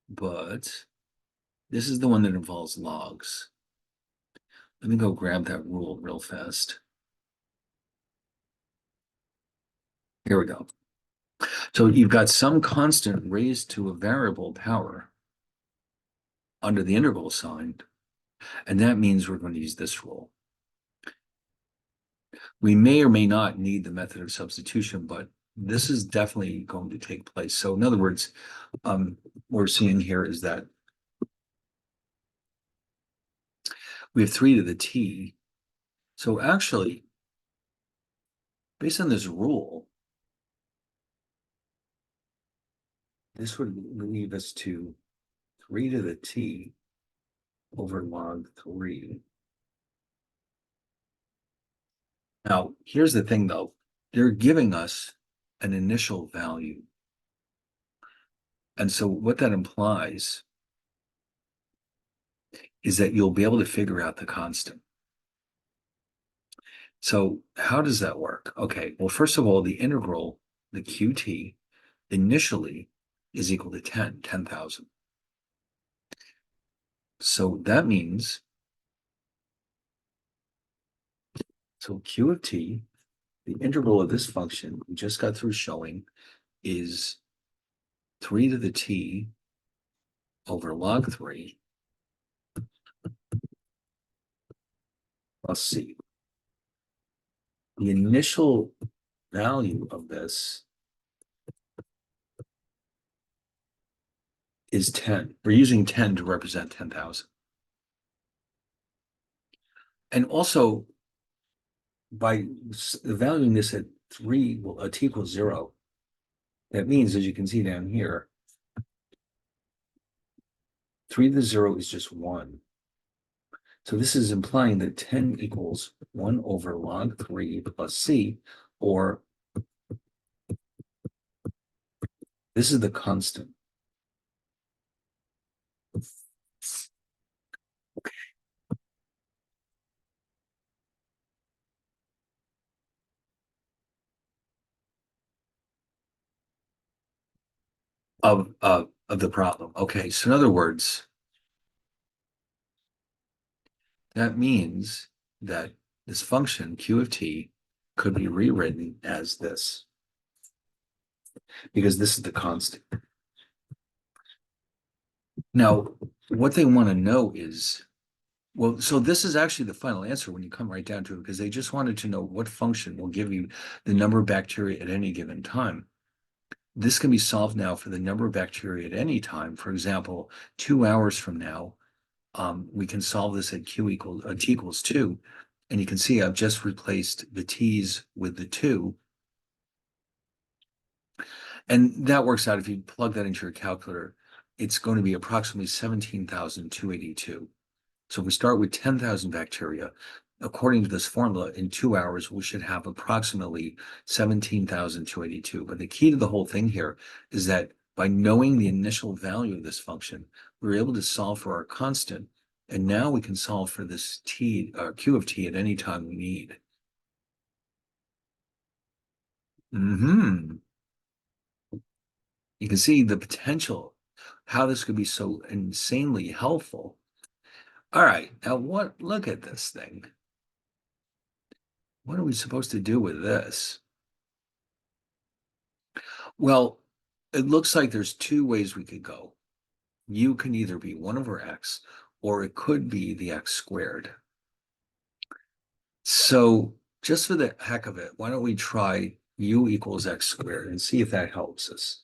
but this is the one that involves logs. Let me go grab that rule real fast. Here we go. So you've got some constant raised to a variable power under the integral sign, and that means we're going to use this rule. We may or may not need the method of substitution, but this is definitely going to take place. So in other words, what we're seeing here is that we have 3 to the t. So actually, based on this rule, this would leave us to 3 to the t over log 3. Now, here's the thing though, they're giving us an initial value. And so what that implies is that you'll be able to figure out the constant. So how does that work? Okay, well, first of all, the integral, the qt, initially is equal to 10,000. So that means, so q of t, the integral of this function we just got through showing is 3 to the t over log 3 plus c. The initial value of this is 10. We're using 10 to represent 10,000. And also, by valuing this at 3, well, t equals 0, that means, as you can see down here, 3 to the 0 is just 1. So this is implying that 10 equals 1 over log 3 plus c, or this is the constant. Of the problem. Okay, so in other words, that means that this function q of t could be rewritten as this, because this is the constant. Now, what they want to know is, well, so this is actually the final answer when you come right down to it, because they just wanted to know what function will give you the number of bacteria at any given time. This can be solved now for the number of bacteria at any time. For example, 2 hours from now, we can solve this at t equals 2. And you can see I've just replaced the t's with the 2. And that works out, if you plug that into your calculator, it's going to be approximately 17,282. So if we start with 10,000 bacteria, according to this formula, in 2 hours, we should have approximately 17,282. But the key to the whole thing here is that by knowing the initial value of this function, we're able to solve for our constant. And now we can solve for this t, q of t at any time we need. You can see the potential, how this could be so insanely helpful. All right, now look at this thing. What are we supposed to do with this? Well, it looks like there's 2 ways we could go. U can either be 1 over x, or it could be the x squared. So just for the heck of it, why don't we try u equals x squared and see if that helps us.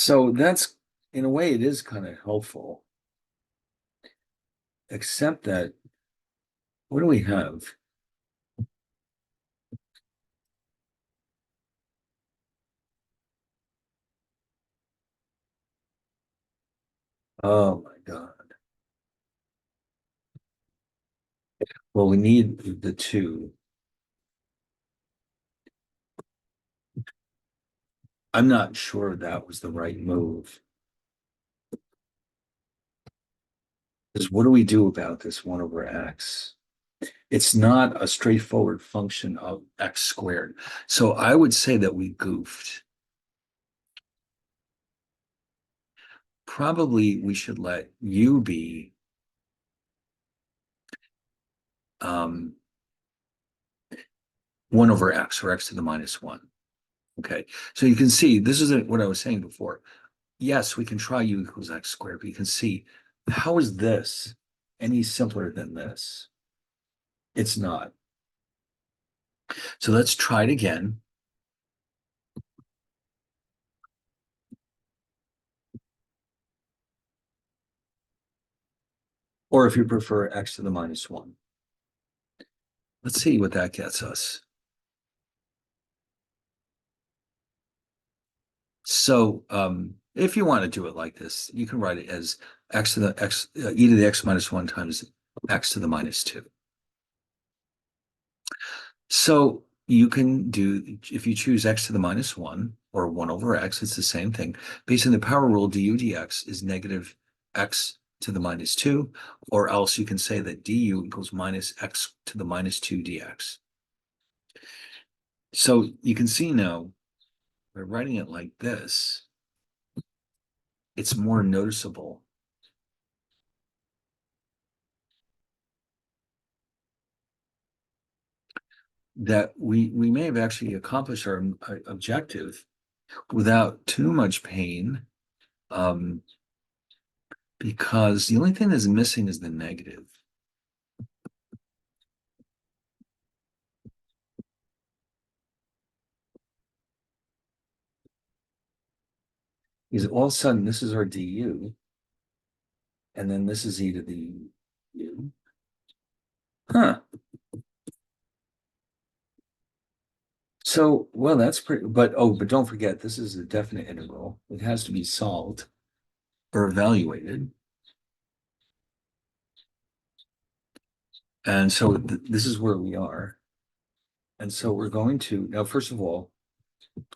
So that's, in a way, it is kind of helpful, except that, what do we have? Oh my God. Well, we need the two. I'm not sure that was the right move. Because what do we do about this 1 over x? It's not a straightforward function of x squared. So I would say that we goofed. Probably we should let u be um, 1 over x, or x to the minus 1. Okay, so you can see this is what I was saying before. Yes, we can try u equals x squared, but you can see, how is this any simpler than this? It's not. So let's try it again. Or if you prefer, x to the minus 1. Let's see what that gets us. So if you want to do it like this, you can write it as x to the x, e to the x minus 1 times x to the minus 2. So you can do, if you choose x to the minus 1 or 1 over x, it's the same thing. Based on the power rule, du dx is negative x to the minus 2, or else you can say that du equals minus x to the minus 2 dx. So you can see now, by writing it like this, it's more noticeable that we may have actually accomplished our objective without too much pain, because the only thing that's missing is the negative. Because all of a sudden, this is our du, and then this is e to the u. Huh. So, well, that's pretty, but don't forget, this is a definite integral. It has to be solved or evaluated. And so this is where we are. And so we're going to, now, first of all,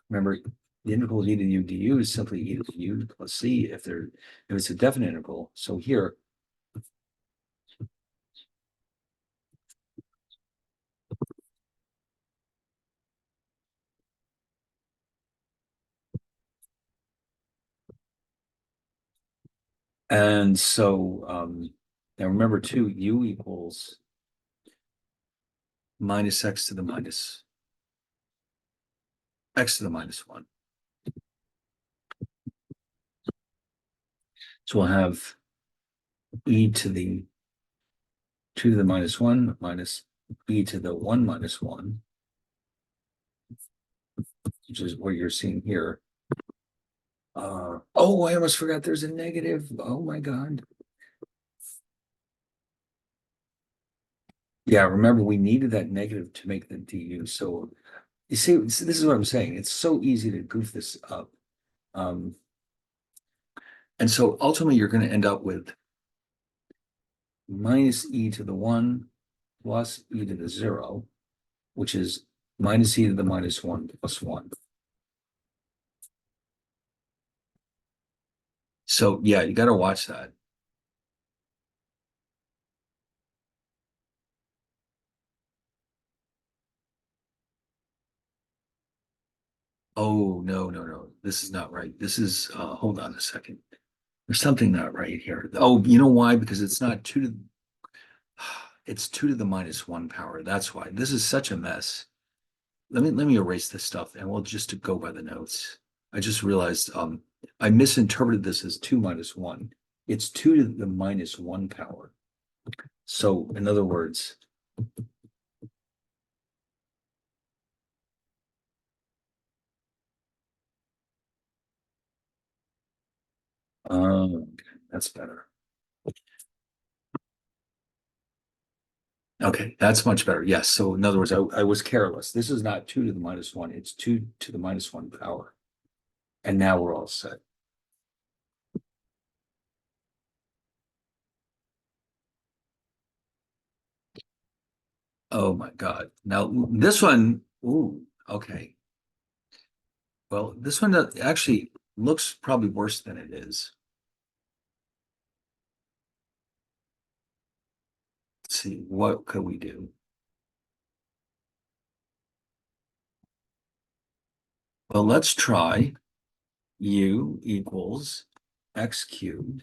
remember, the integral of e to the u du is simply e to the u plus c if it's a definite integral. So here, and so now remember too, u equals minus x to the minus x to the minus 1. So we'll have e to the 2 to the minus 1 minus e to the 1 minus 1, which is what you're seeing here. Oh, I almost forgot there's a negative. Oh my God. Yeah, remember we needed that negative to make the du. So you see, this is what I'm saying. It's so easy to goof this up. Um, and so ultimately you're going to end up with minus e to the 1 plus e to the 0, which is minus e to the minus 1 plus 1. So yeah, you got to watch that. Oh, no, no, no. This is not right. This is, hold on a second. There's something not right here. Oh, you know why? Because it's not 2 to, it's 2 to the minus 1 power. That's why. This is such a mess. Let me erase this stuff and we'll just go by the notes. I just realized I misinterpreted this as 2 minus 1. It's 2 to the minus 1 power. So in other words, Okay, that's better. Okay, that's much better. Yes. So in other words, I was careless. This is not 2 to the minus 1, it's 2 to the minus 1 power. And now we're all set. Oh my God. Now this one, ooh, okay. Well, this one actually looks probably worse than it is. Let's see, what could we do? Well, let's try u equals x cubed.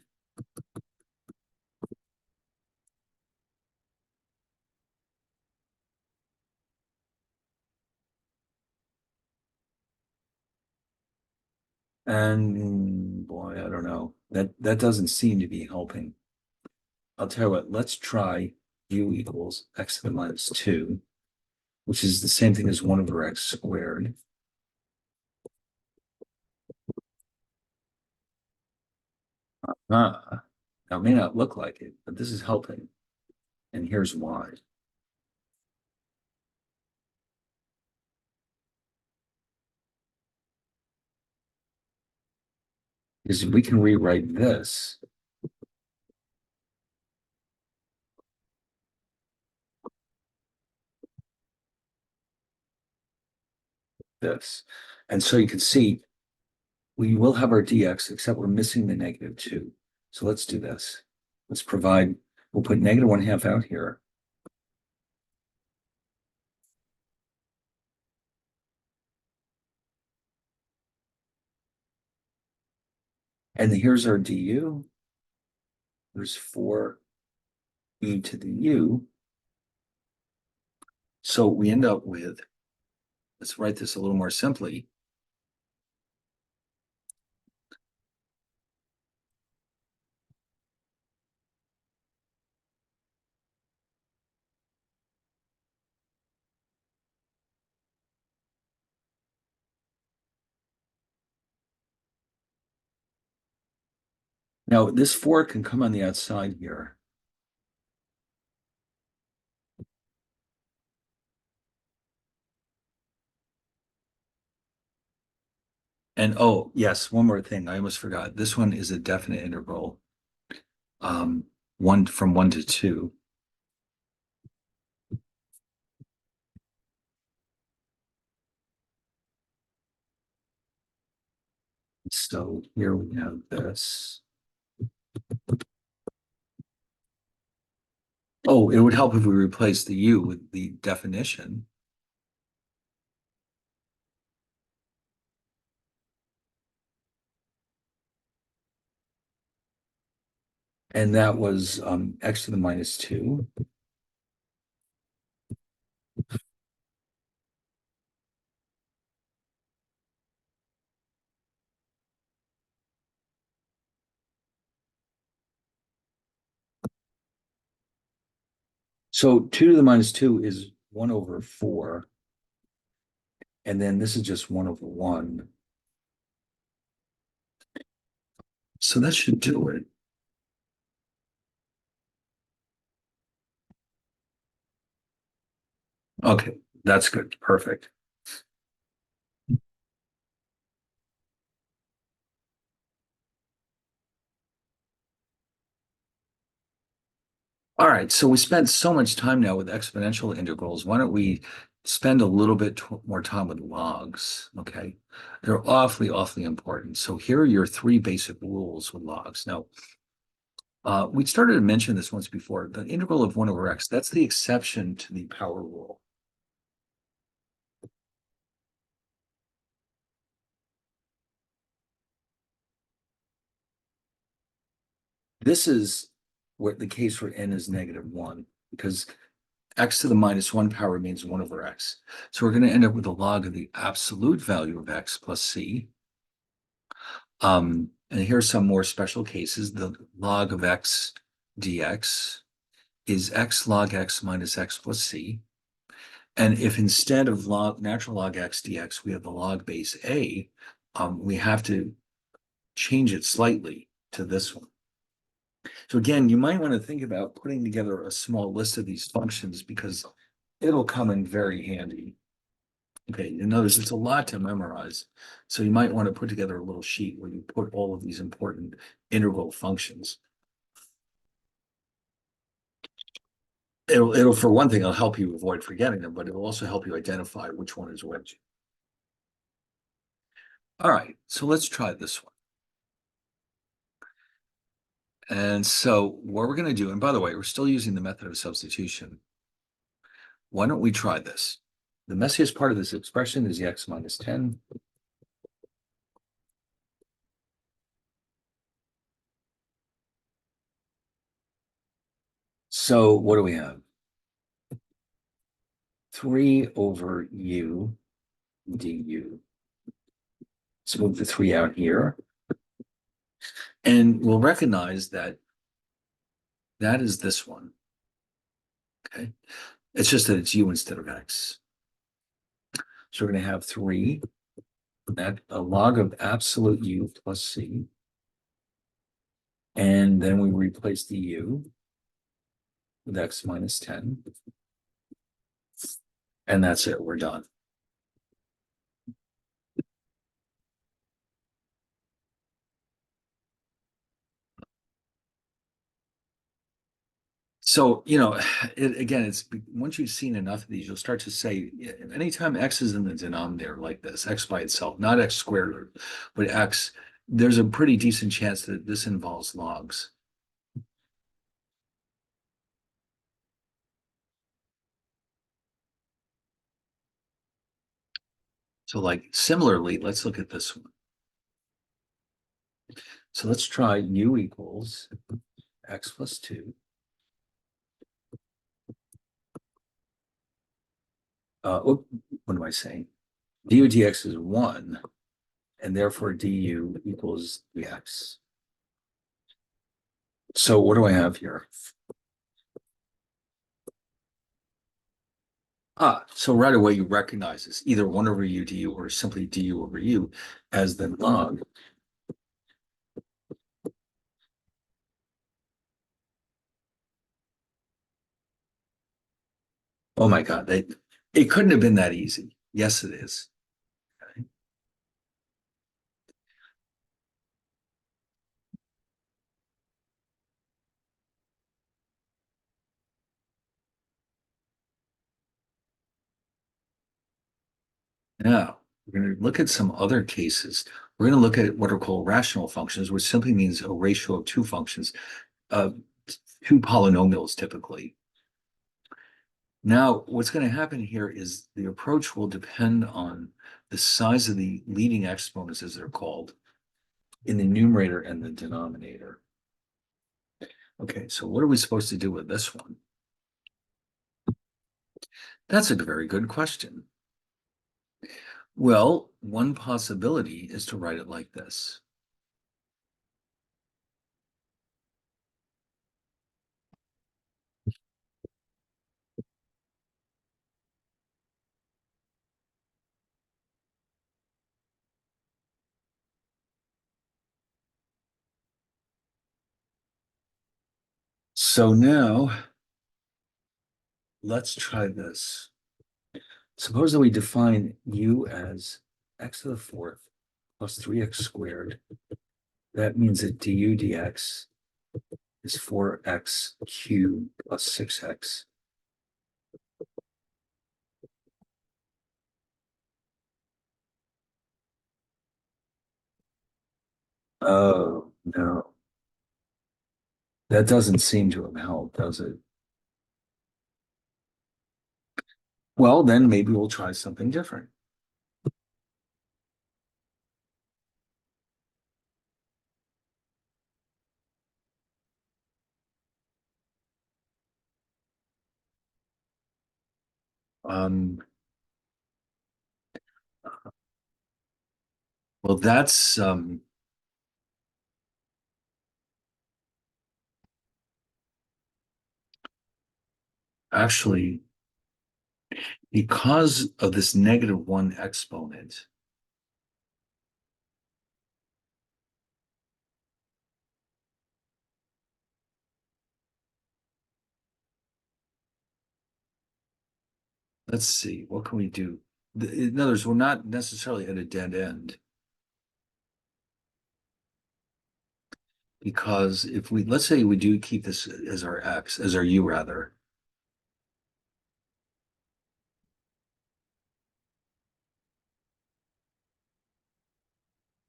And boy, I don't know. That doesn't seem to be helping. I'll tell you what, let's try u equals x to the minus 2, which is the same thing as 1 over x squared. Now, it may not look like it, but this is helping. And here's why. Is we can rewrite this. And so you can see we will have our dx, except we're missing the -2. So let's do this. Let's provide, we'll put -1/2 out here. And here's our du. There's 4e to the u. So we end up with, let's write this a little more simply. Now, this 4 can come on the outside here. And oh, yes, one more thing. I almost forgot. This one is a definite interval. One from 1 to 2. So here we have this. Oh, it would help if we replace the u with the definition. And that was x to the minus 2. So 2 to the minus 2 is 1 over 4. And then this is just 1 over 1. So that should do it. Okay, that's good. Perfect. All right, so we spent so much time now with exponential integrals. Why don't we spend a little bit more time with logs? Okay, they're awfully, awfully important. So here are your 3 basic rules with logs. Now, we started to mention this once before. The integral of 1 over x, that's the exception to the power rule. This is what the case where n is -1, because x to the minus 1 power means 1 over x. So we're going to end up with a log of the absolute value of x plus c. And here's some more special cases. The log of x dx is x log x minus x plus c. And if instead of natural log x dx, we have the log base a, we have to change it slightly. to this one. So again, you might want to think about putting together a small list of these functions because it'll come in very handy. Okay, you notice it's a lot to memorize. So you might want to put together a little sheet where you put all of these important integral functions. It'll for one thing, it'll help you avoid forgetting them, but it'll also help you identify which one is which. All right, so let's try this one. And so what we're going to do, and by the way, we're still using the method of substitution. Why don't we try this? The messiest part of this expression is the x minus 10. So what do we have? 3 over u du. Let's move the 3 out here. And we'll recognize that that is this one. Okay. It's just that it's u instead of x. So we're going to have 3, that a log of absolute u plus c. And then we replace the u with x minus 10. And that's it, we're done. So, again, it's once you've seen enough of these, you'll start to say, anytime x is in the denominator like this, x by itself, not x squared, but x, there's a pretty decent chance that this involves logs. So like similarly, let's look at this one. So let's try u equals x plus 2. What am I saying? Du dx is 1, and therefore du equals dx. So what do I have here? So right away you recognize this, either 1 over u du or simply du over u as the log. Oh my God, it couldn't have been that easy. Yes, it is. Okay. Now, we're going to look at some other cases. We're going to look at what are called rational functions, which simply means a ratio of two functions, two polynomials typically. Now, what's going to happen here is the approach will depend on the size of the leading exponents, as they're called, in the numerator and the denominator. Okay, so what are we supposed to do with this one? That's a very good question. Well, one possibility is to write it like this. So now let's try this. Suppose that we define u as x to the fourth plus 3x squared. That means that du dx is 4x cubed plus 6x. Oh, no. That doesn't seem to have helped, does it? Well, then maybe we'll try something different. Well, that's actually because of this -1 exponent. let's see, what can we do? In other words, we're not necessarily at a dead end. Because if we, let's say we do keep this as our X, as our U rather.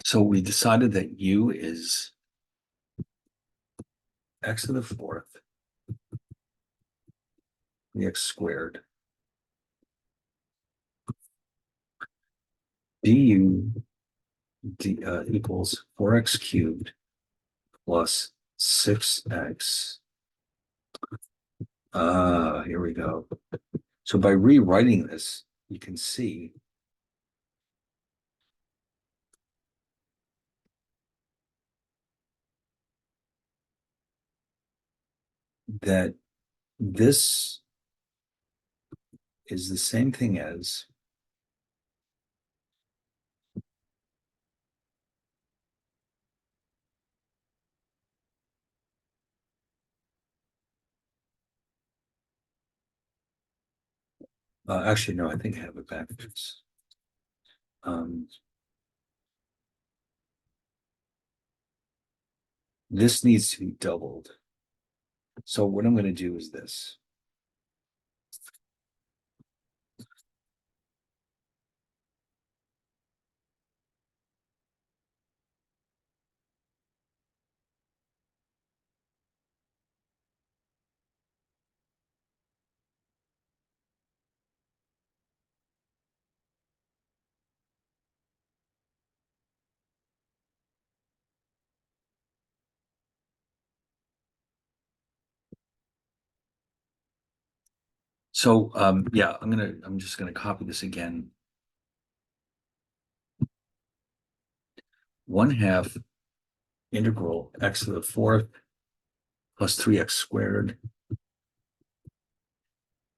So we decided that U is X to the fourth, 3x squared. Du equals 4x cubed plus 6x. Here we go. So by rewriting this, you can see that this is the same thing as actually, no, I think I have it backwards. Um, this needs to be doubled. So what I'm going to do is this. So yeah, I'm just gonna copy this again. 1/2 integral x to the fourth plus 3x squared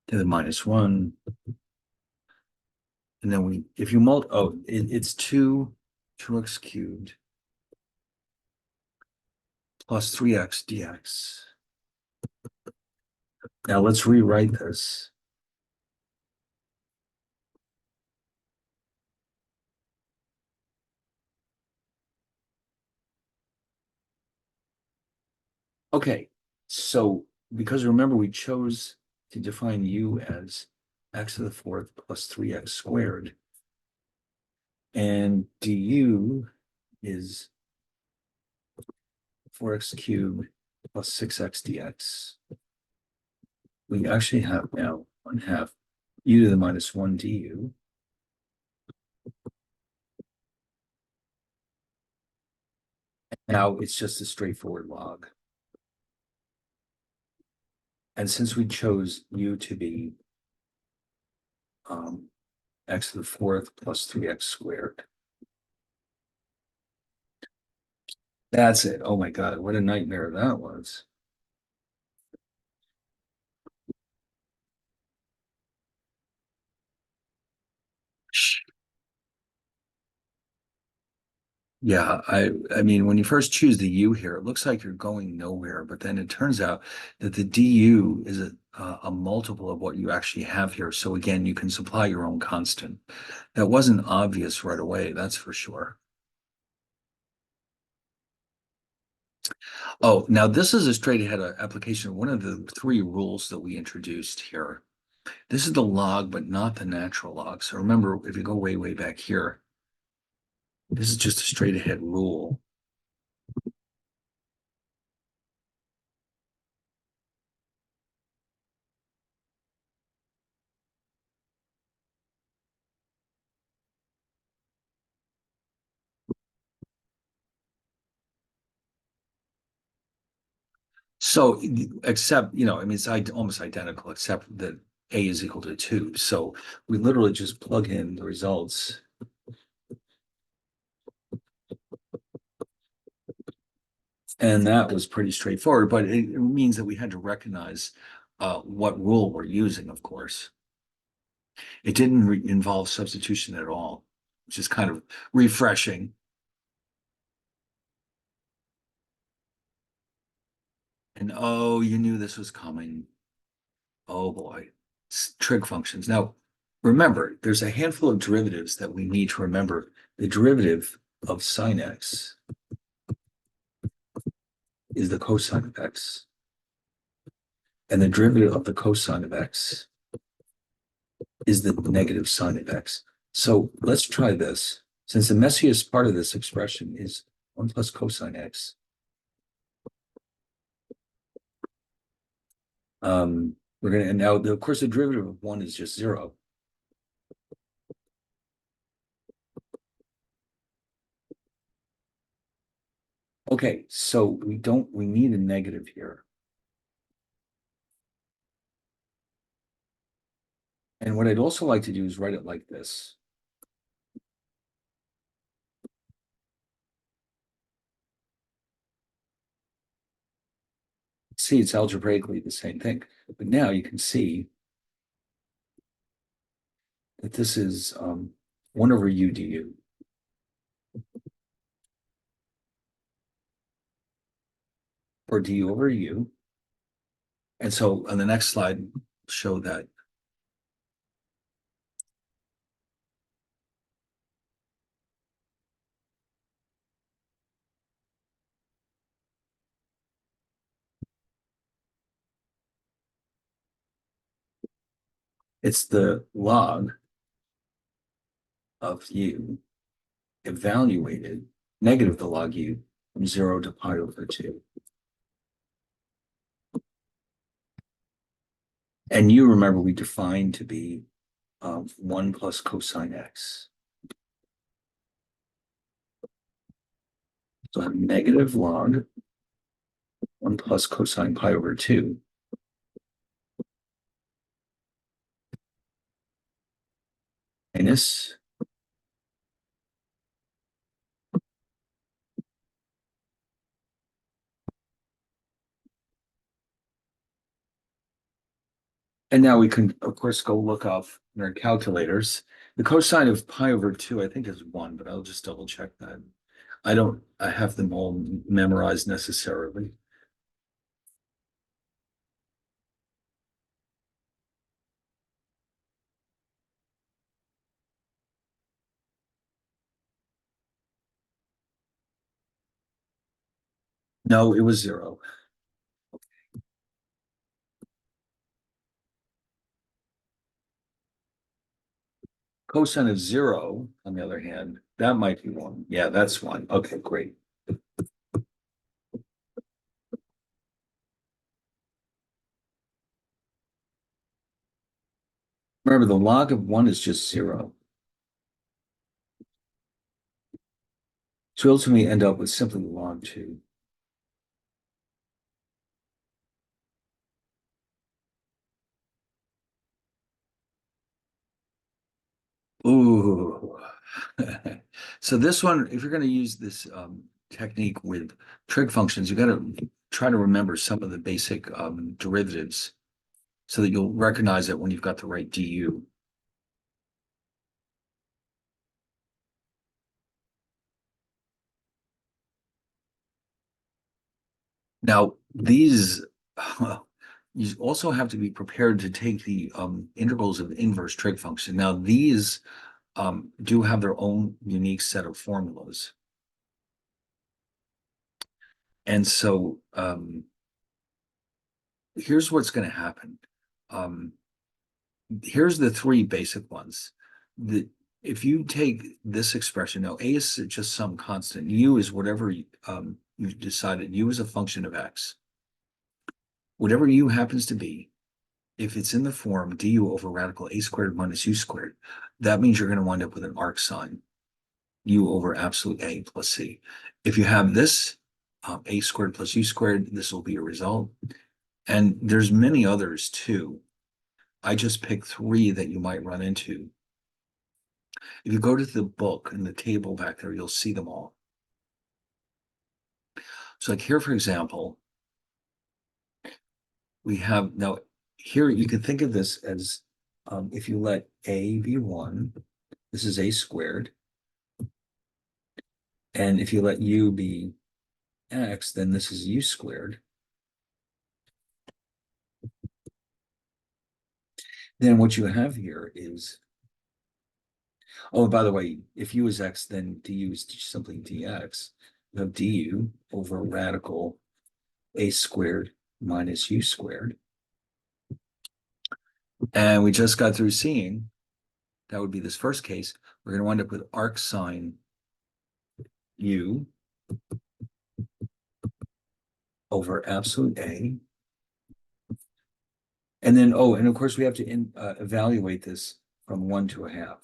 to the minus 1. And then if you it's 2x cubed plus 3x dx. Now let's rewrite this. Okay, so because remember we chose to define u as x to the fourth plus 3x squared, and du is 4x cubed plus 6x dx. We actually have now 1/2 u to the minus 1 du. Now it's just a straightforward log. And since we chose u to be x to the fourth plus 3x squared, that's it. Oh my God, what a nightmare that was. Yeah, I mean, when you first choose the u here, it looks like you're going nowhere, but then it turns out that the du is a multiple of what you actually have here. So again, you can supply your own constant. That wasn't obvious right away, that's for sure. Oh, now this is a straight ahead application of one of the 3 rules that we introduced here. This is the log, but not the natural log. So remember, if you go way, way back here, this is just a straight ahead rule. So except, I mean, it's almost identical, except that A is equal to 2. So we literally just plug in the results. And that was pretty straightforward, but it means that we had to recognize what rule we're using, of course. It didn't involve substitution at all, which is kind of refreshing. And oh, you knew this was coming. Oh boy, trig functions. Now, Remember, there's a handful of derivatives that we need to remember. The derivative of sine x is the cosine of x, and the derivative of the cosine of x is the negative sine of x. So let's try this. Since the messiest part of this expression is 1 plus cosine x, we're going to, and now, of course, the derivative of 1 is just 0. Okay, so we need a negative here. And what I'd also like to do is write it like this. See, it's algebraically the same thing. But now you can see that this is 1 over u du. Or du over u. And so on the next slide, show that. It's the log of u evaluated, negative the log u, from 0 to pi over 2. And u, remember, we defined to be 1 plus cosine x. So I have negative log 1 plus cosine pi over 2 minus and now we can, of course, go look up in our calculators. The cosine of pi over 2, I think, is 1, but I'll just double check that. I have them all memorized necessarily. No, it was 0. Cosine of 0, on the other hand, that might be 1. Yeah, that's 1. Okay, great. Remember, the log of 1 is just 0. So ultimately end up with simply log 2. Ooh. So this one, if you're going to use this technique with trig functions, you got to try to remember some of the basic derivatives so that you'll recognize it when you've got the right du. Now, these, you also have to be prepared to take the integrals of the inverse trig function. Now, these do have their own unique set of formulas. And so here's what's going to happen. Here's the 3 basic ones. If you take this expression, now a is just some constant, u is whatever you've decided, u is a function of x. Whatever u happens to be, if it's in the form du over radical a squared minus u squared, that means you're going to wind up with an arc sine, u over absolute a plus c. If you have this, a squared plus u squared, this will be a result. And there's many others too. I just picked 3 that you might run into. If you go to the book and the table back there, you'll see them all. So like here, for example, we have, now here you can think of this as if you let a be 1, this is a squared. And if you let u be x, then this is u squared. Then what you have here is Oh, by the way, if u is x, then du is simply dx. You have du over radical a squared minus u squared. And we just got through seeing that would be this first case. We're going to wind up with arc sine u over absolute a. And then, oh, and of course we have to evaluate this from 1 to a half.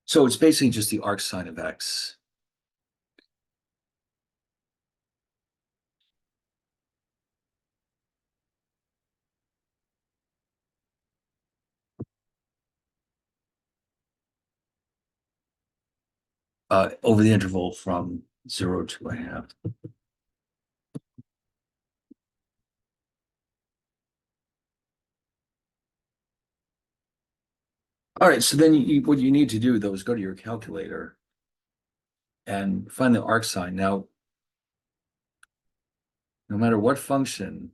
So it's basically just the arc sine of x. Over the interval from 0 to a half. All right, so then what you need to do, though, is go to your calculator and find the arc sine. Now, no matter what function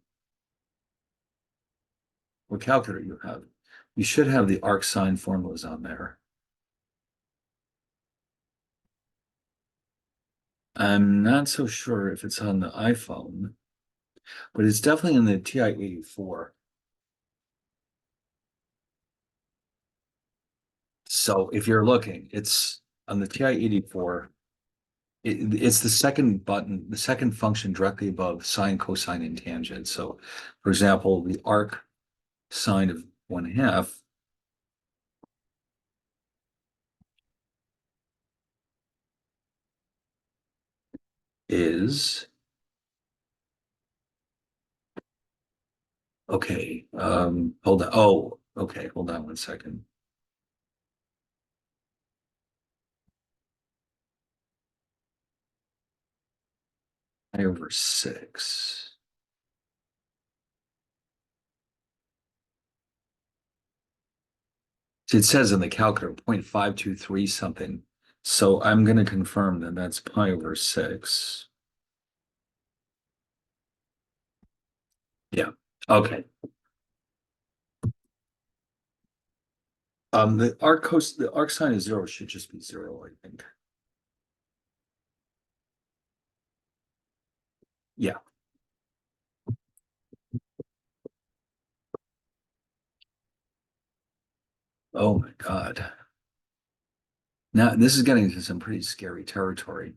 or calculator you have, you should have the arc sine formulas on there. I'm not so sure if it's on the iPhone, but it's definitely in the TI-84. So if you're looking, it's on the TI-84. It's the second button, the second function directly above sine, cosine, and tangent. So, for example, the arc sine of 1/2 is okay. Hold on. Oh, okay. Hold on 1 second. I over 6. See, it says in the calculator 0.523 something. So I'm going to confirm that that's pi over 6. Yeah. Okay. The arc sine of 0 should just be 0, I think. Yeah. Oh my God. Now this is getting into some pretty scary territory.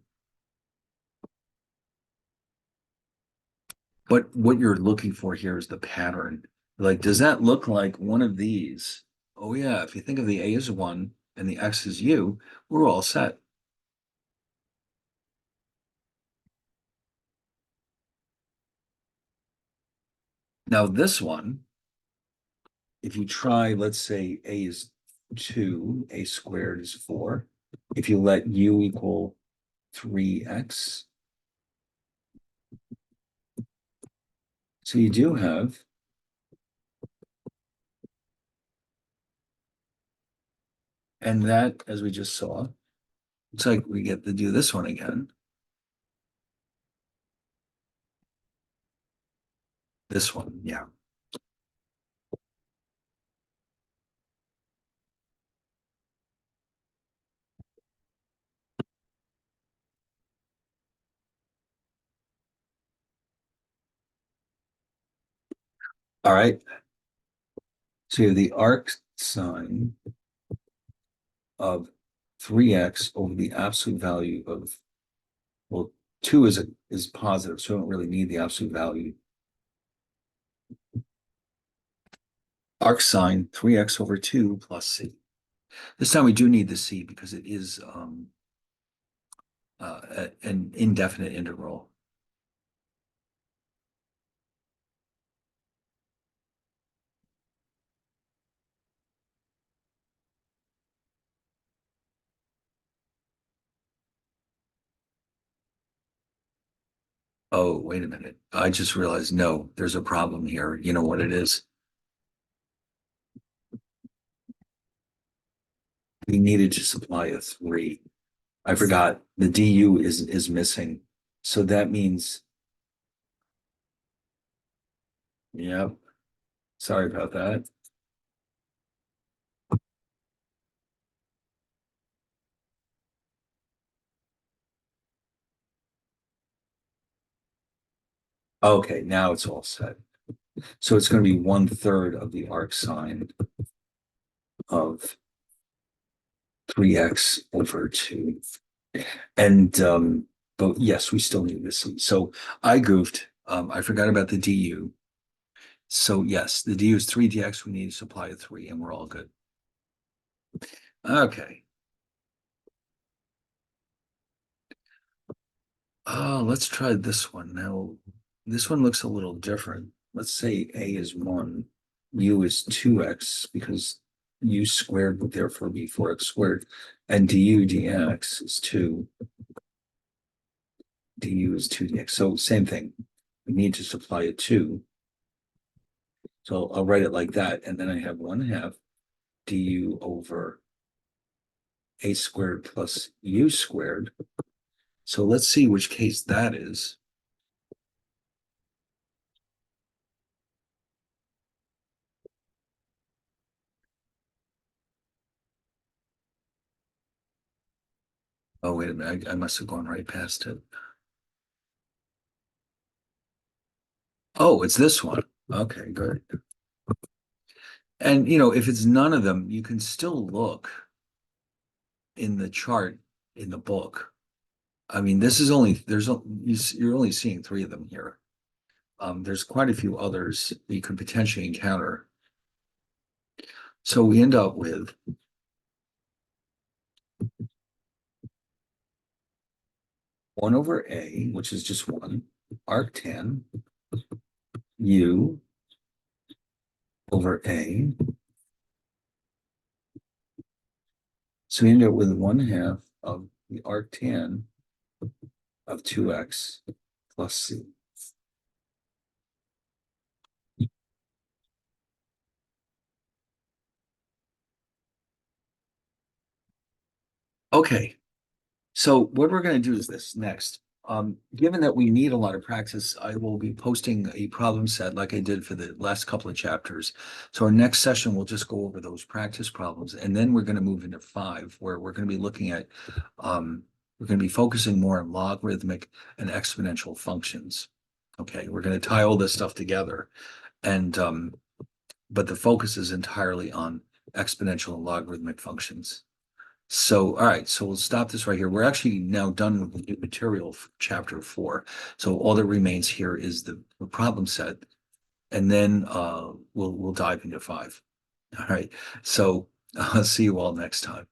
But what you're looking for here is the pattern. Like, does that look like one of these? Oh yeah, if you think of the A as 1 and the X as U, we're all set. Now this one, if you try, let's say A is 2, A squared is 4. If you let U equal 3x, so you do have, and that, as we just saw, looks like we get to do this one again. This one, yeah. All right. So you have the arc sine of 3x over the absolute value of, well, 2 is positive, so I don't really need the absolute value. Arc sine 3x over 2 plus c. This time we do need the c because it is an indefinite integral. Oh, wait a minute. I just realized, no, there's a problem here. You know what it is? We needed to supply a 3. I forgot the du is missing. So that means, yep, sorry about that. Okay, now it's all set. So it's going to be 1/3 of the arc sine of 3x over 2. And but yes, we still need this. So I goofed. I forgot about the du. So yes, the du is 3 dx. We need to supply a 3, and we're all good. Okay. Let's try this one. Now, this one looks a little different. Let's say a is 1, u is 2x, because u squared would therefore be 4x squared, and du dx is 2. Du is 2 dx. So same thing. We need to supply a 2. So I'll write it like that, and then I have 1/2 du over a squared plus u squared. So let's see which case that is. Oh, wait a minute. I must have gone right past it. Oh, it's this one. Okay, good. And if it's none of them, you can still look in the chart in the book. I mean, this is only you're only seeing 3 of them here. There's quite a few others you could potentially encounter. So we end up with 1 over a, which is just 1, arctan u over a. So we end up with 1/2 of the arctan of 2x plus c. Okay, so what we're going to do is this next. Given that we need a lot of practice, I will be posting a problem set like I did for the last couple of chapters. So our next session, we'll just go over those practice problems, and then we're going to move into 5, where we're going to be looking at, we're going to be focusing more on logarithmic and exponential functions. Okay, we're going to tie all this stuff together, and but the focus is entirely on exponential and logarithmic functions. So, all right, so we'll stop this right here. We're actually now done with the new material for chapter 4. So all that remains here is the problem set, and then we'll dive into 5. All right, so I'll see you all next time.